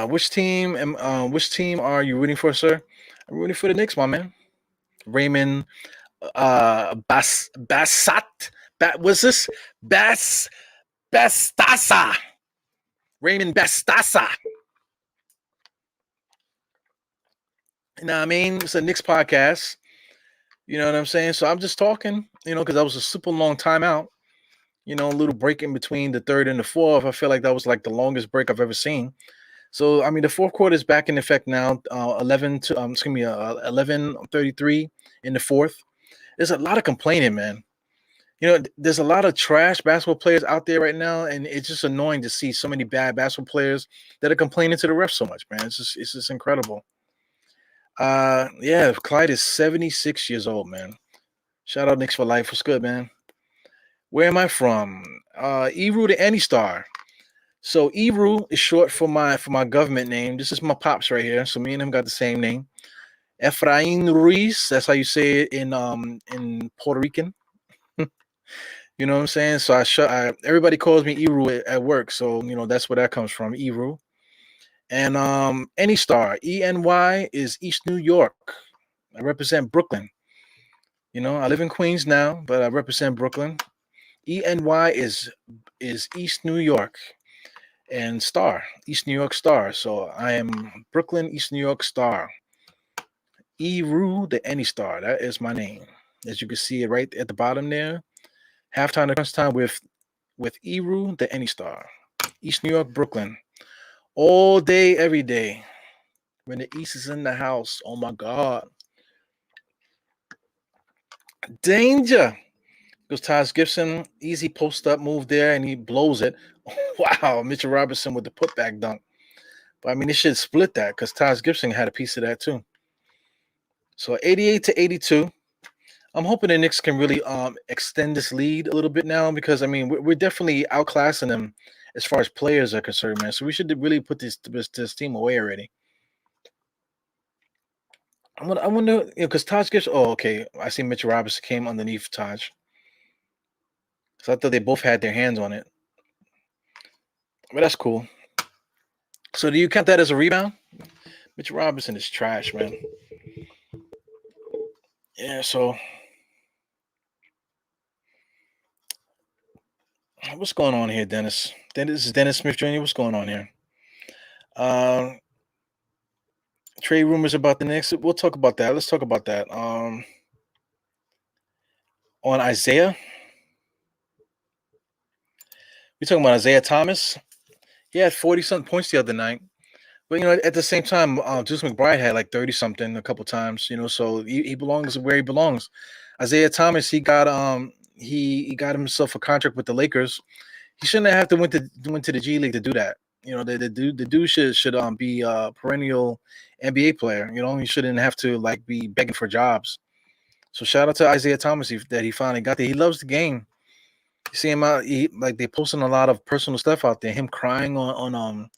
Which team are you rooting for, sir? I'm rooting for the Knicks, my man. Raymond Bassat. What's this? Bastassa. Raymond Bastassa. You know what I mean? It's a Knicks podcast. You know what I'm saying? So I'm just talking, because that was a super long time out. A little break in between the third and the fourth. I feel like that was like the longest break I've ever seen. So I mean, the fourth quarter is back in effect now. 11:33 in the fourth. There's a lot of complaining, man. There's a lot of trash basketball players out there right now, and it's just annoying to see so many bad basketball players that are complaining to the refs so much, man. It's just incredible. Yeah, Clyde is 76 years old, man. Shout out Knicks for life. What's good, man? Where am I from? Eru to Any Star. So Eru is short for my government name. This is my pops right here. So me and him got the same name. Efrain Ruiz. That's how you say it in Puerto Rican. You know what I'm saying? So everybody calls me Eru at work. So that's where that comes from, Eru. And Any Star, ENY is East New York. I represent Brooklyn. I live in Queens now, but I represent Brooklyn. ENY is East New York. And Star, East New York Star. So I am Brooklyn, East New York Star. Eru the Any Star. That is my name. As you can see it right at the bottom there. Halftime to Crunchtime with Eru the Any Star. East New York, Brooklyn. All day, every day. When the East is in the house. Oh my God. Danger. Goes Taj Gibson. Easy post-up move there, and he blows it. Wow, Mitchell Robinson with the putback dunk. But I mean, it should split that because Taj Gibson had a piece of that too. So 88-82. I'm hoping the Knicks can really extend this lead a little bit now, because I mean we're definitely outclassing them as far as players are concerned, man. So we should really put this team away already. I wonder, because Taj Gibson. Oh, okay. I see Mitchell Robinson came underneath Taj. So I thought they both had their hands on it. But that's cool. So do you count that as a rebound? Mitchell Robinson is trash, man. Yeah, so What's going on here, Dennis? This is Dennis Smith Jr. What's going on here? Uh, trade rumors about the Knicks. We'll talk about that. Let's talk about that. On Isaiah, we're talking about Isaiah Thomas. He had 40-something points the other night. But, at the same time, Juice McBride had like 30-something a couple times, so he belongs where he belongs. Isaiah Thomas, he got he got himself a contract with the Lakers. He shouldn't have to went to the G League to do that. The dude should be a perennial NBA player. He shouldn't have to like be begging for jobs. So shout out to Isaiah Thomas that he finally got there. He loves the game. You see him out. They posting a lot of personal stuff out there. Him crying on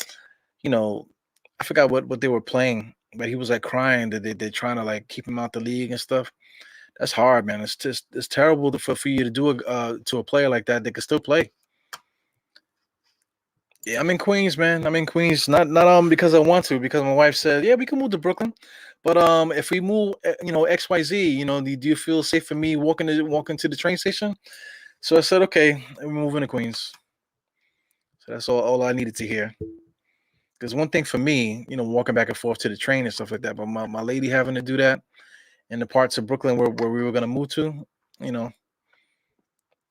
I forgot what they were playing, but he was like crying that they're trying to like keep him out the league and stuff. That's hard, man. It's terrible for you to do to a player like that can still play. Yeah, I'm in Queens, man. I'm in Queens, not because I want to, because my wife said, yeah, we can move to Brooklyn, but if we move, XYZ, do you feel safe for me walking to the train station? So I said, okay, we're moving to Queens. So that's all I needed to hear. Because one thing for me, walking back and forth to the train and stuff like that, but my lady having to do that in the parts of Brooklyn where we were gonna move to,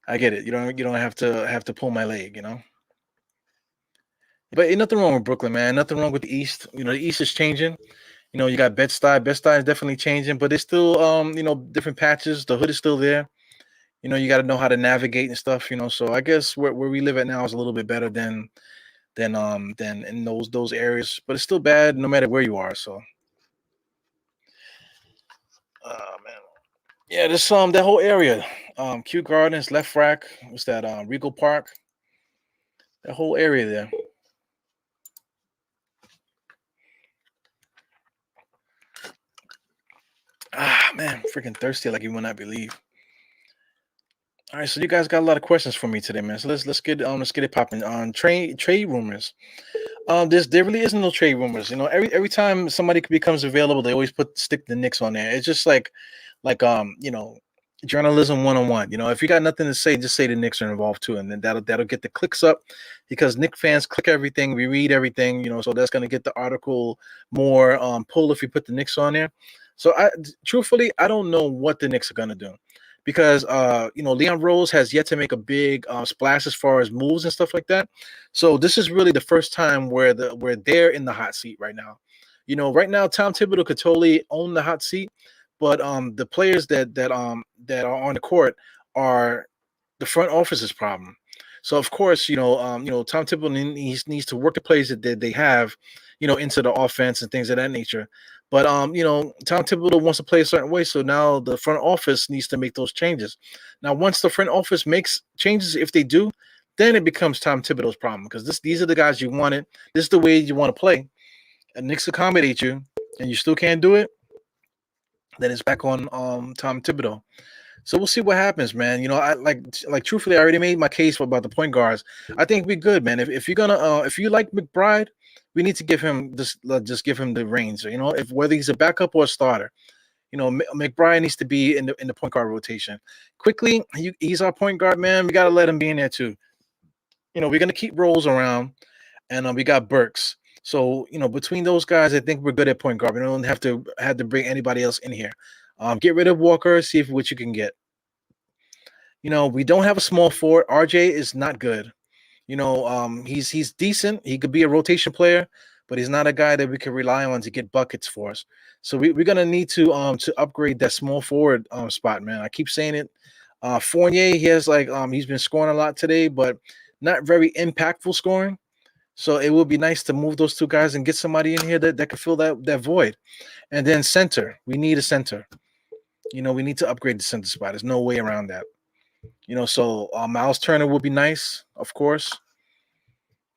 I get it. You don't have to pull my leg, But ain't nothing wrong with Brooklyn, man. Nothing wrong with the East. The East is changing. You got Bed-Stuy. Bed-Stuy is definitely changing, but it's still different patches. The hood is still there. You got to know how to navigate and stuff. So I guess where we live at now is a little bit better than in those areas, but it's still bad no matter where you are. So, man, yeah, this that whole area, Kew Gardens, Left Rack, what's that? Regal Park, that whole area there. Man, freaking thirsty like you will not believe. All right, so you guys got a lot of questions for me today, man. So let's get it popping on trade rumors. There really isn't no trade rumors. Every time somebody becomes available, they always stick the Knicks on there. It's just like journalism 101. If you got nothing to say, just say the Knicks are involved too, and then that'll get the clicks up, because Knicks fans click everything, we read everything. So that's gonna get the article more pull if you put the Knicks on there. So truthfully, I don't know what the Knicks are gonna do. Because Leon Rose has yet to make a big splash as far as moves and stuff like that. So this is really the first time where they're in the hot seat right now. Right now Tom Thibodeau could totally own the hot seat, but the players that are on the court are the front office's problem. So of course, Tom Thibodeau needs to work the players that they have, into the offense and things of that nature. But Tom Thibodeau wants to play a certain way, so now the front office needs to make those changes. Now, once the front office makes changes, if they do, then it becomes Tom Thibodeau's problem, because these are the guys you wanted. This is the way you want to play. And Knicks accommodate you, and you still can't do it. Then it's back on Tom Thibodeau. So we'll see what happens, man. I like truthfully, I already made my case about the point guards. I think we're good, man. If you're gonna if you like McBride, we need to give him just give him the reins. If whether he's a backup or a starter, McBride needs to be in the point guard rotation. Quickly, he's our point guard, man. We gotta let him be in there too. We're gonna keep Rose around, and we got Burks. So between those guys, I think we're good at point guard. We don't have to bring anybody else in here. Get rid of Walker, see what you can get. We don't have a small forward. RJ is not good. He's decent. He could be a rotation player, but he's not a guy that we can rely on to get buckets for us. So we're gonna need to upgrade that small forward spot, man. I keep saying it. Fournier, he has he's been scoring a lot today, but not very impactful scoring. So it would be nice to move those two guys and get somebody in here that can fill that void. And then center, we need a center. We need to upgrade the center spot. There's no way around that. So Miles Turner would be nice, of course.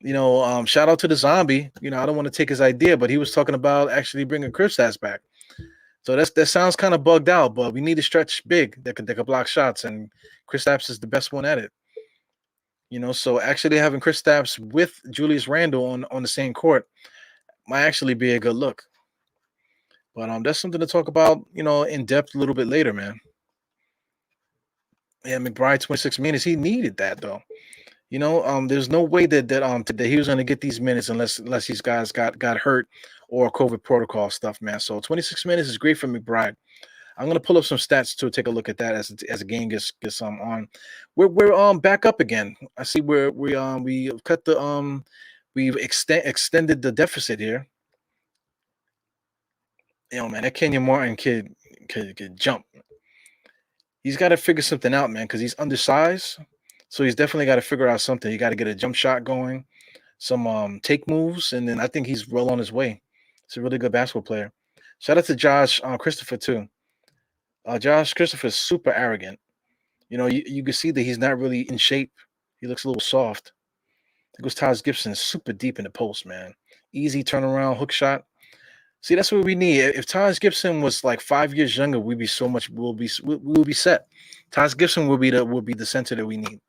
Shout out to the zombie. I don't want to take his idea, but he was talking about actually bringing Kristaps back. So that sounds kind of bugged out, but we need to stretch big that can block shots, and Kristaps is the best one at it. So actually having Kristaps with Julius Randle on the same court might actually be a good look. But that's something to talk about, in depth a little bit later, man. Yeah, McBride 26 minutes. He needed that though. There's no way that he was going to get these minutes unless these guys got hurt or COVID protocol stuff, man. So 26 minutes is great for McBride. I'm gonna pull up some stats to take a look at that as a game gets on. We're back up again. I see we cut the we've extended the deficit here. Man, that Kenyon Martin kid could jump. He's got to figure something out, man, because he's undersized. So he's definitely got to figure out something. He got to get a jump shot going, some take moves, and then I think he's well on his way. He's a really good basketball player. Shout out to Josh Christopher too. Josh Christopher is super arrogant. You can see that he's not really in shape. He looks a little soft. There goes Taj Gibson, super deep in the post, man. Easy turnaround, hook shot. See, that's what we need. If Taj Gibson was like 5 years younger, we'll be set. Taj Gibson will be the center that we need.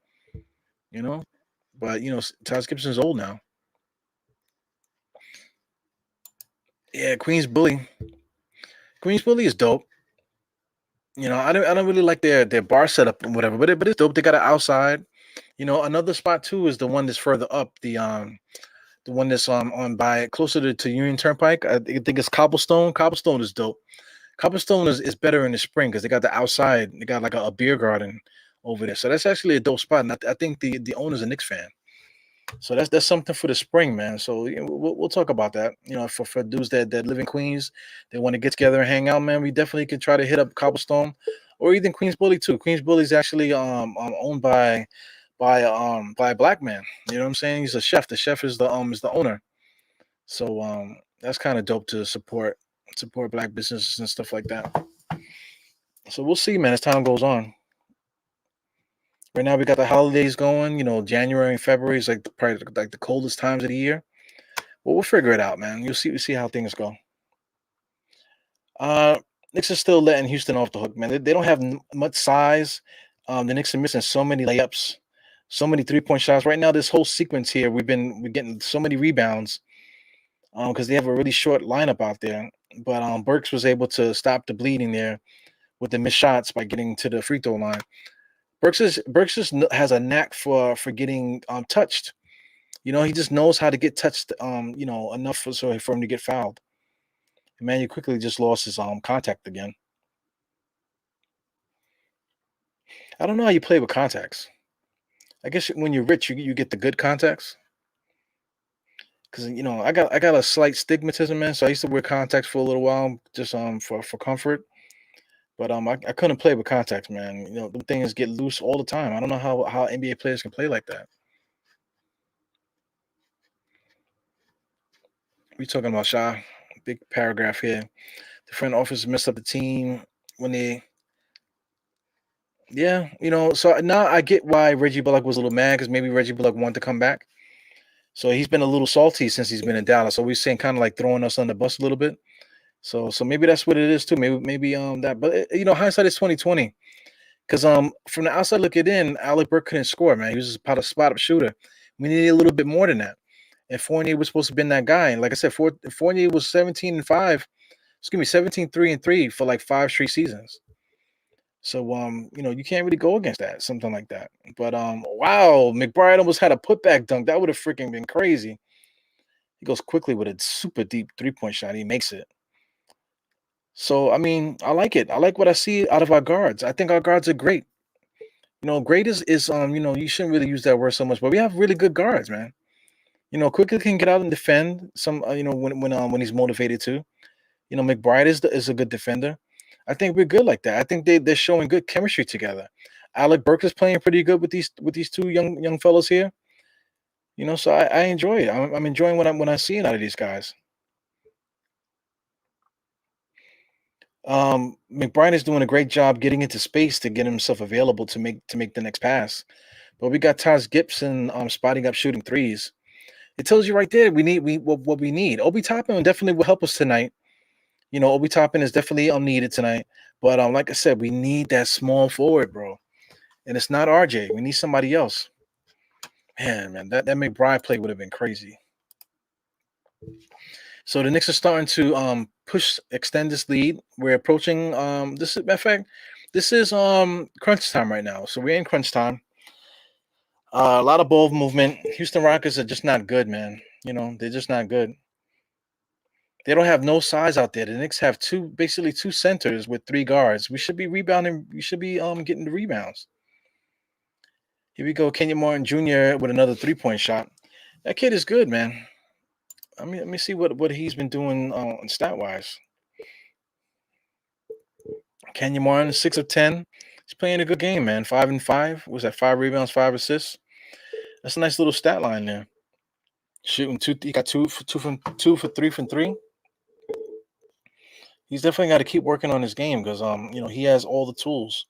But Taj Gibson's old now. Yeah, Queens Bully. Queens Bully is dope. I don't really like their bar setup and whatever, but it's dope. They got it outside. Another spot too is the one that's further up, the one that's on by closer to Union Turnpike. I think it's Cobblestone. Cobblestone is dope. Cobblestone is better in the spring because they got the outside. They got like a beer garden over there, so that's actually a dope spot. And I think the owner's a Knicks fan. So that's something for the spring, man. So we'll talk about that. For dudes that live in Queens, they want to get together and hang out, man. We definitely can try to hit up Cobblestone, or even Queens Bully too. Queens Bully is actually owned by a black man. You know what I'm saying? He's a chef. The chef is the owner. So that's kind of dope to support black businesses and stuff like that. So we'll see, man, as time goes on. Right now we got the holidays going. January and February is probably like the coldest times of the year. Well, we'll figure it out, man. We'll see how things go. Knicks are still letting Houston off the hook, man. They don't have much size. The Knicks are missing so many layups, so many 3-point shots. Right now, this whole sequence here, we're getting so many rebounds because they have a really short lineup out there. But Burks was able to stop the bleeding there with the missed shots by getting to the free throw line. Burks has a knack for getting touched. He just knows how to get touched. Enough for him to get fouled. Man, you quickly just lost his contact again. I don't know how you play with contacts. I guess when you're rich, you get the good contacts. Because I got a slight stigmatism, man. So I used to wear contacts for a little while, just for comfort. But I couldn't play with contacts, man. The things get loose all the time. I don't know how NBA players can play like that. We talking about Sha. Big paragraph here. The front office messed up the team when they. Yeah, so now I get why Reggie Bullock was a little mad because maybe Reggie Bullock wanted to come back. So he's been a little salty since he's been in Dallas. So we're saying kind of like throwing us on the bus a little bit. So maybe that's what it is too. Maybe that. But hindsight is 2020. Because from the outside looking in, Alec Burke couldn't score, man. He was just a spot-up shooter. We needed a little bit more than that. And Fournier was supposed to be that guy. And like I said, Fournier was 17-5. Excuse me, 17-3-3 for like 5 straight seasons. So you can't really go against that, something like that. But wow, McBride almost had a putback dunk. That would have freaking been crazy. He goes quickly with a super deep 3-point shot. He makes it. So I like it. I like what I see out of our guards. I think our guards are great. Great is you shouldn't really use that word so much, but we have really good guards, man. Quickly can get out and defend some. When he's motivated to. McBride is a good defender. I think we're good like that. I think they're showing good chemistry together. Alec Burke is playing pretty good with these two young fellows here. So I enjoy it. I'm enjoying what I'm seeing out of these guys. McBride is doing a great job getting into space to get himself available to make the next pass. But we got Taj Gibson spotting up shooting threes. It tells you right there what we need. Obi Toppin definitely will help us tonight. Obi Toppin is definitely needed tonight. But like I said, we need that small forward, bro. And it's not RJ. We need somebody else. Man, that McBride play would have been crazy. So the Knicks are starting to extend this lead. We're approaching this is crunch time right now. So we're in crunch time. A lot of ball movement. Houston Rockets are just not good, man. They're just not good. They don't have no size out there. The Knicks have basically two centers with three guards. We should be rebounding. We should be getting the rebounds. Here we go, Kenyon Martin Jr. with another 3-point shot. That kid is good, man. Let me see what he's been doing stat wise. Kenyon Martin, 6 of 10. He's playing a good game, man. 5 and 5. Was that 5 rebounds, 5 assists? That's a nice little stat line there. Shooting two. He got 2 for 3 from 3. He's definitely got to keep working on his game because he has all the tools.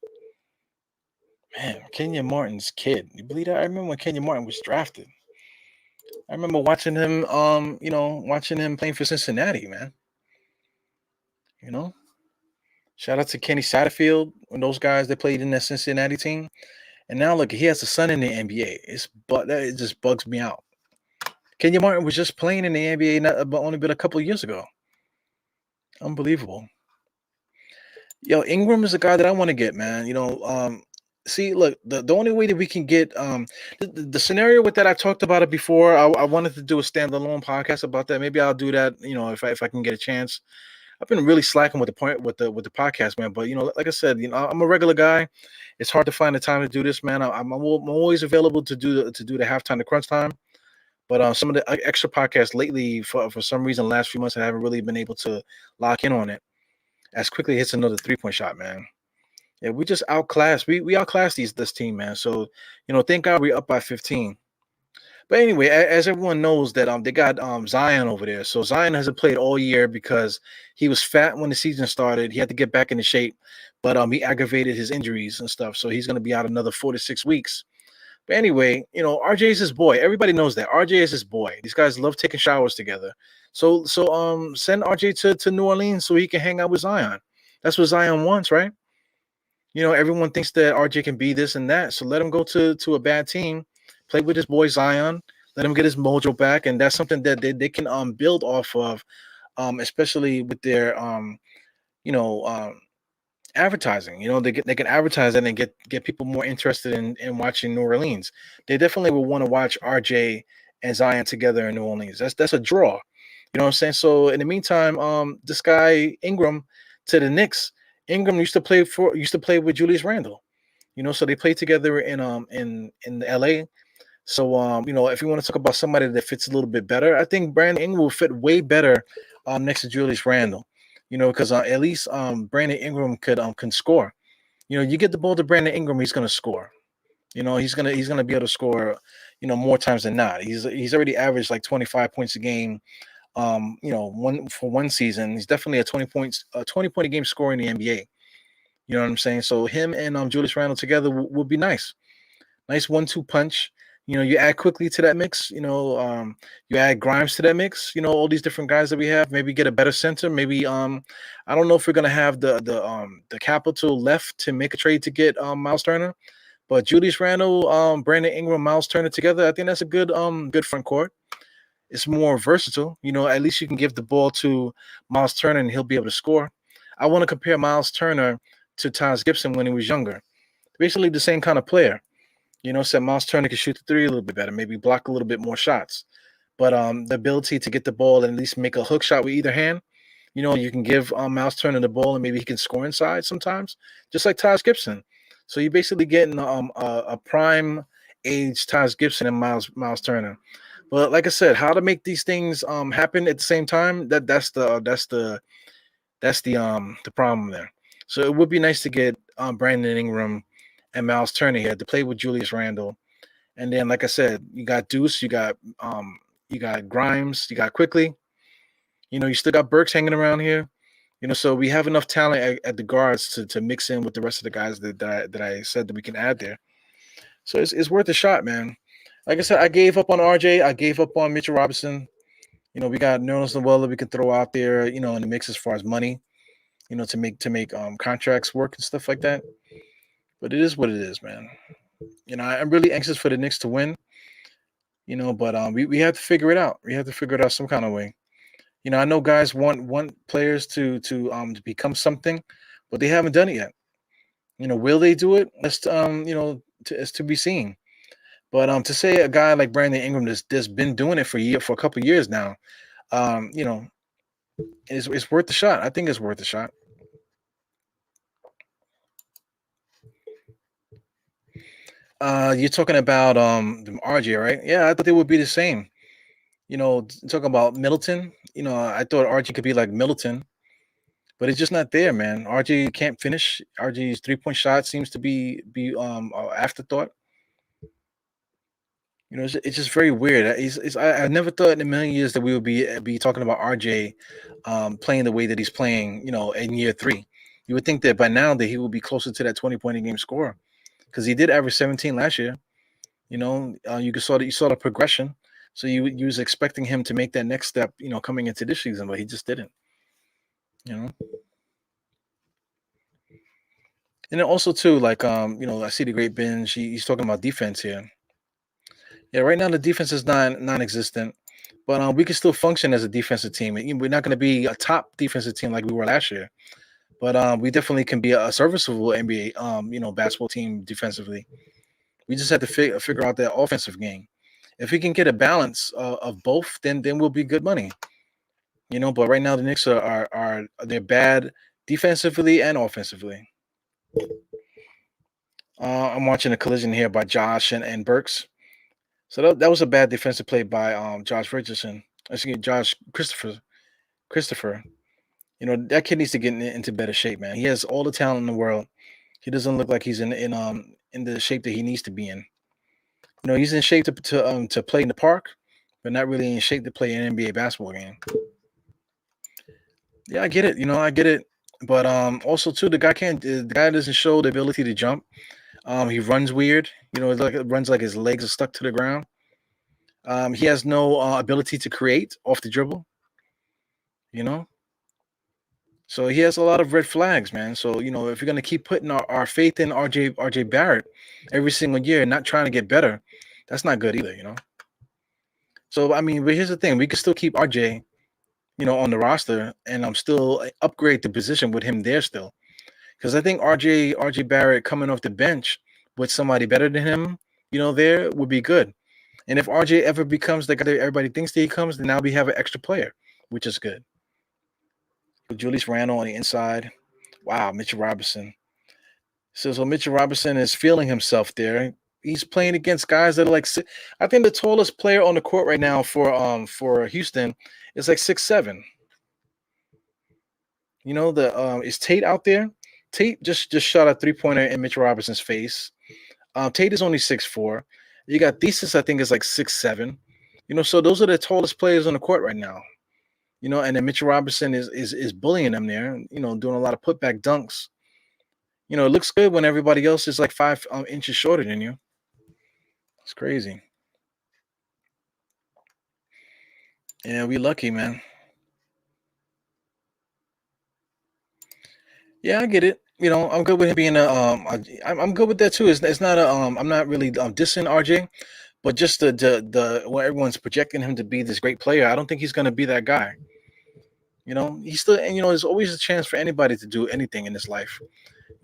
Man, Kenyon Martin's kid. You believe that? I remember when Kenyon Martin was drafted. I remember watching him playing for Cincinnati, man. Shout out to Kenny Satterfield and those guys that played in that Cincinnati team. And now look, he has a son in the NBA. It just bugs me out. Kenyon Martin was just playing in the NBA only been a couple of years ago. Unbelievable. Yo, Ingram is a guy that I want to get, man. See, look, the only way that we can get the scenario with that, I talked about it before. I wanted to do a standalone podcast about that. Maybe I'll do that, if I can get a chance. I've been really slacking with the podcast, man. But like I said, I'm a regular guy. It's hard to find the time to do this, man. I'm always available to do the halftime, the crunch time. But some of the extra podcasts lately, for some reason, the last few months, I haven't really been able to lock in on it. As quickly hits another 3-point shot, man. Yeah, we just outclassed. We outclassed this team, man. So thank God we're up by 15. But anyway, as everyone knows that they got Zion over there. So Zion hasn't played all year because he was fat when the season started. He had to get back into shape, but he aggravated his injuries and stuff. So he's going to be out another 4 to 6 weeks. But anyway, RJ is his boy. Everybody knows that RJ is his boy. These guys love taking showers together. So send RJ to New Orleans so he can hang out with Zion. That's what Zion wants, right? Everyone thinks that RJ can be this and that. So let him go to a bad team, play with his boy Zion, let him get his mojo back, and that's something that they can build off of, especially with their advertising. They can advertise that and get people more interested in watching New Orleans. They definitely will want to watch RJ and Zion together in New Orleans. That's a draw. You know what I'm saying? So in the meantime, this guy Ingram to the Knicks. Ingram used to play with Julius Randle. So they played together in LA. So if you want to talk about somebody that fits a little bit better, I think Brandon Ingram will fit way better next to Julius Randle. Because at least Brandon Ingram can score. You get the ball to Brandon Ingram, he's gonna score. He's gonna be able to score, more times than not. He's already averaged like 25 points a game. One season, he's definitely a 20 point a game scorer in the NBA. You know what I'm saying? So him and Julius Randle together will be nice. Nice 1-2 punch. You add quickly to that mix. You add Grimes to that mix. All these different guys that we have. Maybe get a better center. Maybe I don't know if we're gonna have the capital left to make a trade to get Miles Turner, but Julius Randle, Brandon Ingram, Miles Turner together, I think that's a good front court. It's more versatile. At least you can give the ball to Miles Turner and he'll be able to score. I want to compare Miles Turner to Taj Gibson when he was younger. Basically the same kind of player. So Miles Turner can shoot the 3 a little bit better, maybe block a little bit more shots. But the ability to get the ball and at least make a hook shot with either hand, you can give Miles Turner the ball and maybe he can score inside sometimes, just like Taj Gibson. So you're basically getting a prime age Taj Gibson and Miles Turner. But like I said, how to make these things happen at the same time, that's the problem there. So it would be nice to get Brandon Ingram and Miles Turner here to play with Julius Randle. And then, like I said, you got Deuce, you got Grimes, you got Quickly. You still got Burks hanging around here. So we have enough talent at the guards to mix in with the rest of the guys that I said that we can add there. So it's worth a shot, man. Like I said, I gave up on RJ. I gave up on Mitchell Robinson. We got Nerlens Noel that we can throw out there, in the mix as far as money, to make contracts work and stuff like that. But it is what it is, man. I'm really anxious for the Knicks to win. But we have to figure it out. We have to figure it out some kind of way. I know guys want players to become something, but they haven't done it yet. Will they do it? It's to be seen. But to say a guy like Brandon Ingram that's been doing it for a couple years now, it's worth the shot. I think it's worth the shot. You're talking about RJ, right? Yeah, I thought they would be the same. Talking about Middleton. I thought RJ could be like Middleton, but it's just not there, man. RJ can't finish. RJ's 3-point shot seems to be an afterthought. It's just very weird. I never thought in a million years that we would be talking about RJ playing the way that he's playing. In year 3, you would think that by now that he would be closer to that 20-point a game score, because he did average 17 last year. You saw the progression. So you was expecting him to make that next step, coming into this season, but he just didn't. And then also too, like I see the great binge. He's talking about defense here. Yeah, right now the defense is non-existent, but we can still function as a defensive team. We're not going to be a top defensive team like we were last year, but we definitely can be a serviceable NBA basketball team defensively. We just have to figure out that offensive game. If we can get a balance of both, then we'll be good money. But right now the Knicks are they're bad defensively and offensively. I'm watching a collision here by Josh and Burks. So that was a bad defensive play by Josh Richardson. Excuse me, Josh Christopher. That kid needs to get into better shape, man. He has all the talent in the world. He doesn't look like he's in the shape that he needs to be in. He's in shape to play in the park, but not really in shape to play an NBA basketball game. Yeah, I get it. I get it. But also too, the guy doesn't show the ability to jump. He runs weird. It runs like his legs are stuck to the ground. He has no ability to create off the dribble. So he has a lot of red flags, man. So if you're gonna keep putting our faith in RJ Barrett every single year and not trying to get better, that's not good either. So I mean, but here's the thing: we can still keep RJ, on the roster, and still upgrade the position with him there still. Because I think RJ Barrett coming off the bench with somebody better than him, there would be good. And if RJ ever becomes the guy that everybody thinks that he comes, then now we have an extra player, which is good. With Julius Randle on the inside. Wow, Mitchell Robinson. So Mitchell Robinson is feeling himself there. He's playing against guys that are like, I think the tallest player on the court right now for Houston is like 6'7". Is Tate out there? Tate just shot a 3-pointer in Mitchell Robinson's face. Tate is only 6'4". You got Thesis, I think, is like 6'7". So those are the tallest players on the court right now. And then Mitchell Robinson is bullying them there, doing a lot of putback dunks. It looks good when everybody else is like 5 inches shorter than you. It's crazy. Yeah, we lucky, man. Yeah, I get it. I'm good with him being I'm good with that too. It's not I'm not really dissing RJ, but just the when everyone's projecting him to be this great player, I don't think he's gonna be that guy. He's still, and there's always a chance for anybody to do anything in this life.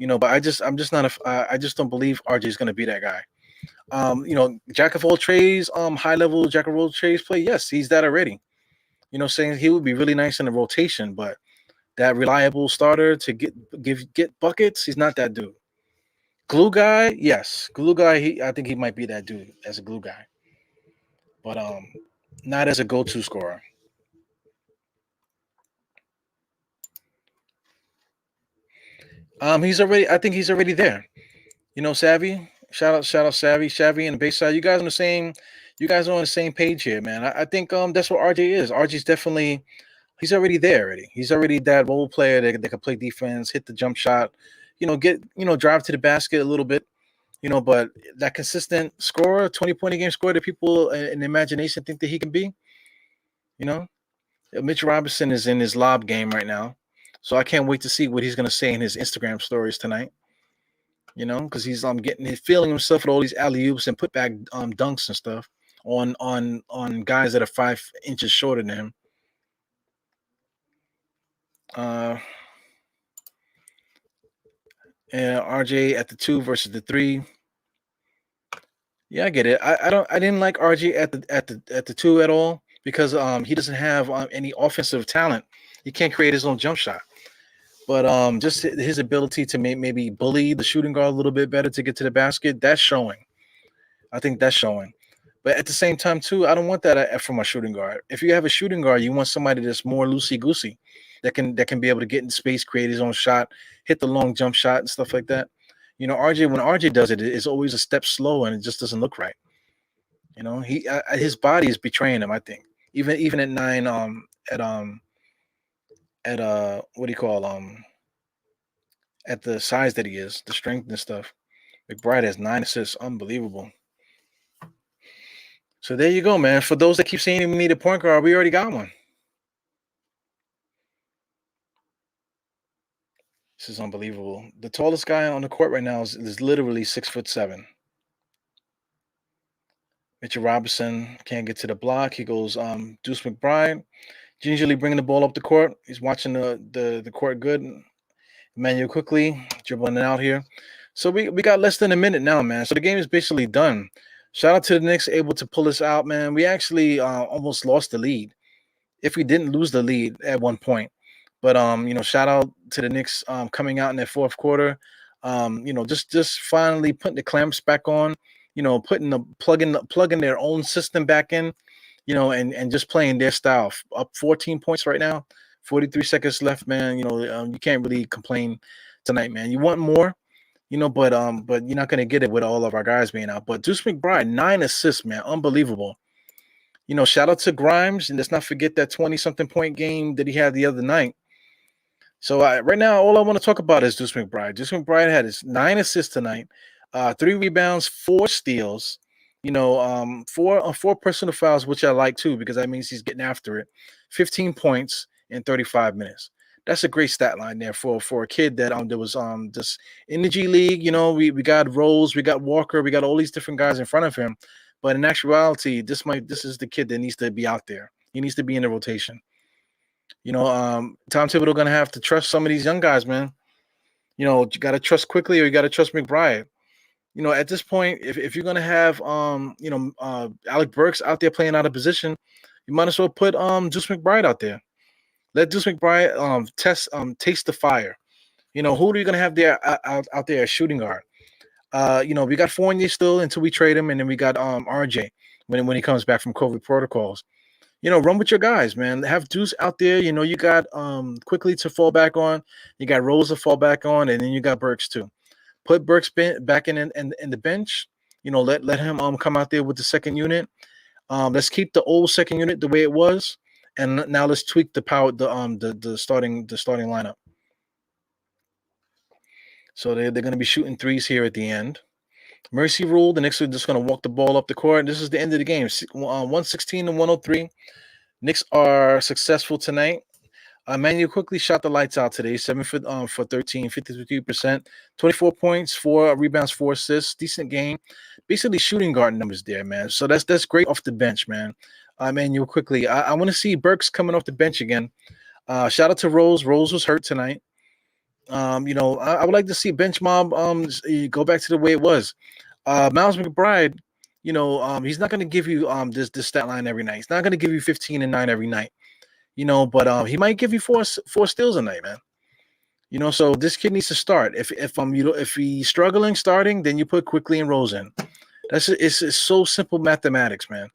But I'm just not I just don't believe RJ is gonna be that guy. Jack of all trades, high level jack of all trades play. Yes, he's that already. Saying he would be really nice in the rotation, but that reliable starter to get buckets, he's not that dude. Glue guy, yes, glue guy. I think he might be that dude as a glue guy, but not as a go-to scorer. I think he's already there. Savvy. Shout out, Savvy, and the Bayside. You guys are on the same page here, man. I think that's what RJ is. RJ's definitely, he's already there already. He's already that role player that can play defense, hit the jump shot, drive to the basket a little bit, but that consistent scorer, 20-point a game scorer that people in imagination think that he can be, Mitch Robinson is in his lob game right now. So I can't wait to see what he's gonna say in his Instagram stories tonight. Because he's feeling himself with all these alley oops and put back dunks and stuff on guys that are 5 inches shorter than him. And RJ at the 2 versus the 3. Yeah, I get it. I didn't like RG at the two at all because he doesn't have any offensive talent. He can't create his own jump shot. But just his ability to maybe bully the shooting guard a little bit better to get to the basket, that's showing. I think that's showing. But at the same time, too, I don't want that from a shooting guard. If you have a shooting guard, you want somebody that's more loosey goosey, that can be able to get in space, create his own shot, hit the long jump shot and stuff like that. RJ, when RJ does it, it's always a step slow and it just doesn't look right. His body is betraying him. I think even at nine, at what do you call at the size that he is, the strength and stuff. McBride has 9 assists, unbelievable. So there you go, man. For those that keep saying we need a point guard, we already got one. This is unbelievable. The tallest guy on the court right now is literally 6'7". Mitchell Robinson can't get to the block. He goes Deuce McBride, gingerly bringing the ball up the court. He's watching the court good. Emmanuel quickly dribbling it out here. So we got less than a minute now, man. So the game is basically done. Shout out to the Knicks, able to pull us out, man. We actually almost lost the lead. If we didn't lose the lead at one point. But shout out to the Knicks coming out in that fourth quarter. Just finally putting the clamps back on, plugging their own system back in, and just playing their style. Up 14 points right now, 43 seconds left, man. You can't really complain tonight, man. You want more, but you're not gonna get it with all of our guys being out. But Deuce McBride, 9 assists, man, unbelievable. Shout out to Grimes, and let's not forget that 20-something point game that he had the other night. So right now, all I want to talk about is Deuce McBride. Deuce McBride had his 9 assists tonight, 3 rebounds, 4 steals, four personal fouls, which I like too, because that means he's getting after it. 15 points in 35 minutes. That's a great stat line there for a kid that was just in the G League. We got Rose, we got Walker, we got all these different guys in front of him. But in actuality, this is the kid that needs to be out there. He needs to be in the rotation. Tom Thibodeau gonna have to trust some of these young guys, man. You got to trust quickly, or you got to trust McBride. At this point, if you're gonna have Alec Burks out there playing out of position, you might as well put Deuce McBride out there. Let Deuce McBride taste the fire. Who are you gonna have there out there as shooting guard? We got Fournier still until we trade him, and then we got RJ when he comes back from COVID protocols. Run with your guys, man. Have Deuce out there. You got quickly to fall back on. You got Rose to fall back on, and then you got Burks too. Put Burks back in the bench. Let him come out there with the second unit. Let's keep the old second unit the way it was, and now let's tweak the starting lineup. So they're going to be shooting threes here at the end. Mercy rule. The Knicks are just going to walk the ball up the court. This is the end of the game. 116 to 103. Knicks are successful tonight. Manu quickly shot the lights out today. 7 for 13, 53%, 24 points, 4 rebounds, 4 assists. Decent game. Basically shooting guard numbers there, man. So that's great off the bench, man. Manu quickly. I want to see Burks coming off the bench again. Shout out to Rose. Rose was hurt tonight. I would like to see bench mob go back to the way it was. Miles McBride, he's not going to give you this stat line every night. He's not going to give you 15 and 9 every night. But he might give you four steals a night, man. So this kid needs to start. If he's struggling starting, then you put Quickly and Rose in. It's so simple mathematics, man.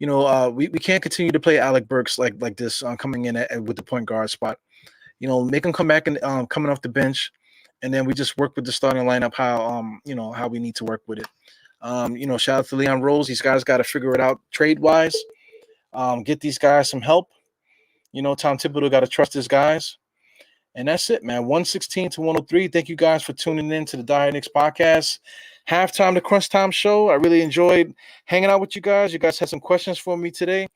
We can't continue to play Alec Burks like this coming in with the point guard spot. Make him come back and coming off the bench, and then we just work with the starting lineup how we need to work with it. Shout out to Leon Rose. These guys got to figure it out trade wise. Get these guys some help. Tom Thibodeau got to trust his guys. And that's it, man. 116 to 103. Thank you guys for tuning in to the Die Hard Knicks podcast. Halftime, the Crunchtime show. I really enjoyed hanging out with you guys. You guys had some questions for me today.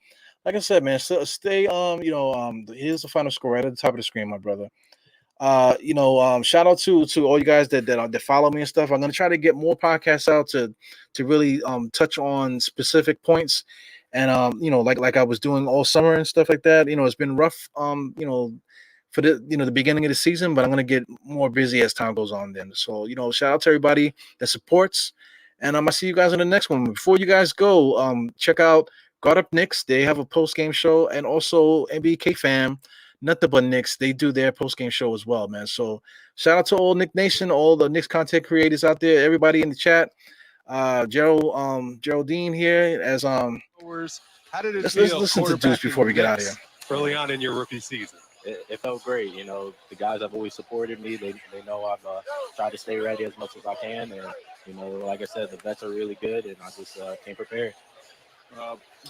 Like I said, man, so stay here's the final score right at the top of the screen, my brother. Shout out to all you guys that follow me and stuff. I'm gonna try to get more podcasts out to really touch on specific points. And like I was doing all summer and stuff like that. It's been rough for the beginning of the season, but I'm gonna get more busy as time goes on then. So, shout out to everybody that supports. And I'll see you guys in the next one. Before you guys go, check out Guard Up Knicks. They have a post-game show, and also NBK Fam, Nothing But Knicks. They do their post-game show as well, man. So shout out to all Knick Nation, all the Knicks content creators out there, everybody in the chat. Geraldine here as How did it let's feel listen to Deuce quarterbacking before we get out of Knicks here. early on in your rookie season? It felt great. You know, the guys have always supported me. They know I've tried to stay ready as much as I can. And, you know, like I said, the vets are really good, and I just came prepared.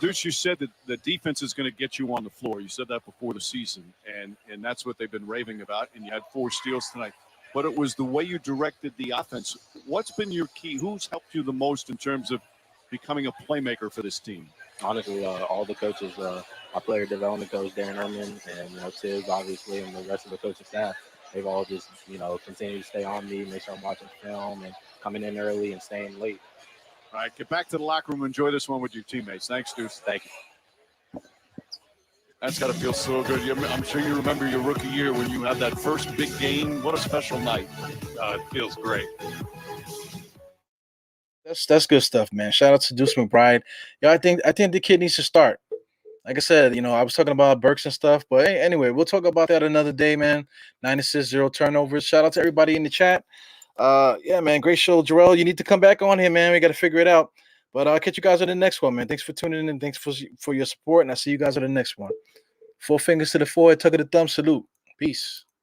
Deuce, you said that the defense is going to get you on the floor. You said that before the season, and that's what they've been raving about, and you had 4 steals tonight. But it was the way you directed the offense. What's been your key? Who's helped you the most in terms of becoming a playmaker for this team? Honestly, all the coaches, our player development coach, Darren Erman, and, you know, Tibbs, obviously, and the rest of the coaching staff, they've all just, you know, continued to stay on me, make sure I'm watching film and coming in early and staying late. All right, get back to the locker room. Enjoy this one with your teammates. Thanks, Deuce. Thank you. That's got to feel so good. I'm sure you remember your rookie year when you had that first big game. What a special night. It feels great. That's good stuff, man. Shout out to Deuce McBride. Yeah, I think the kid needs to start. Like I said, you know, I was talking about Burks and stuff, but anyway, we'll talk about that another day, man. 9 assists, 0 turnovers. Shout out to everybody in the chat. Yeah, man, great show, Jarrell. You need to come back on here, man. We got to figure it out. But I'll catch you guys on the next one, man. Thanks for tuning in. Thanks for your support, and I'll see you guys on the next one. 4 fingers to the forehead, tuck of the thumb, salute. Peace.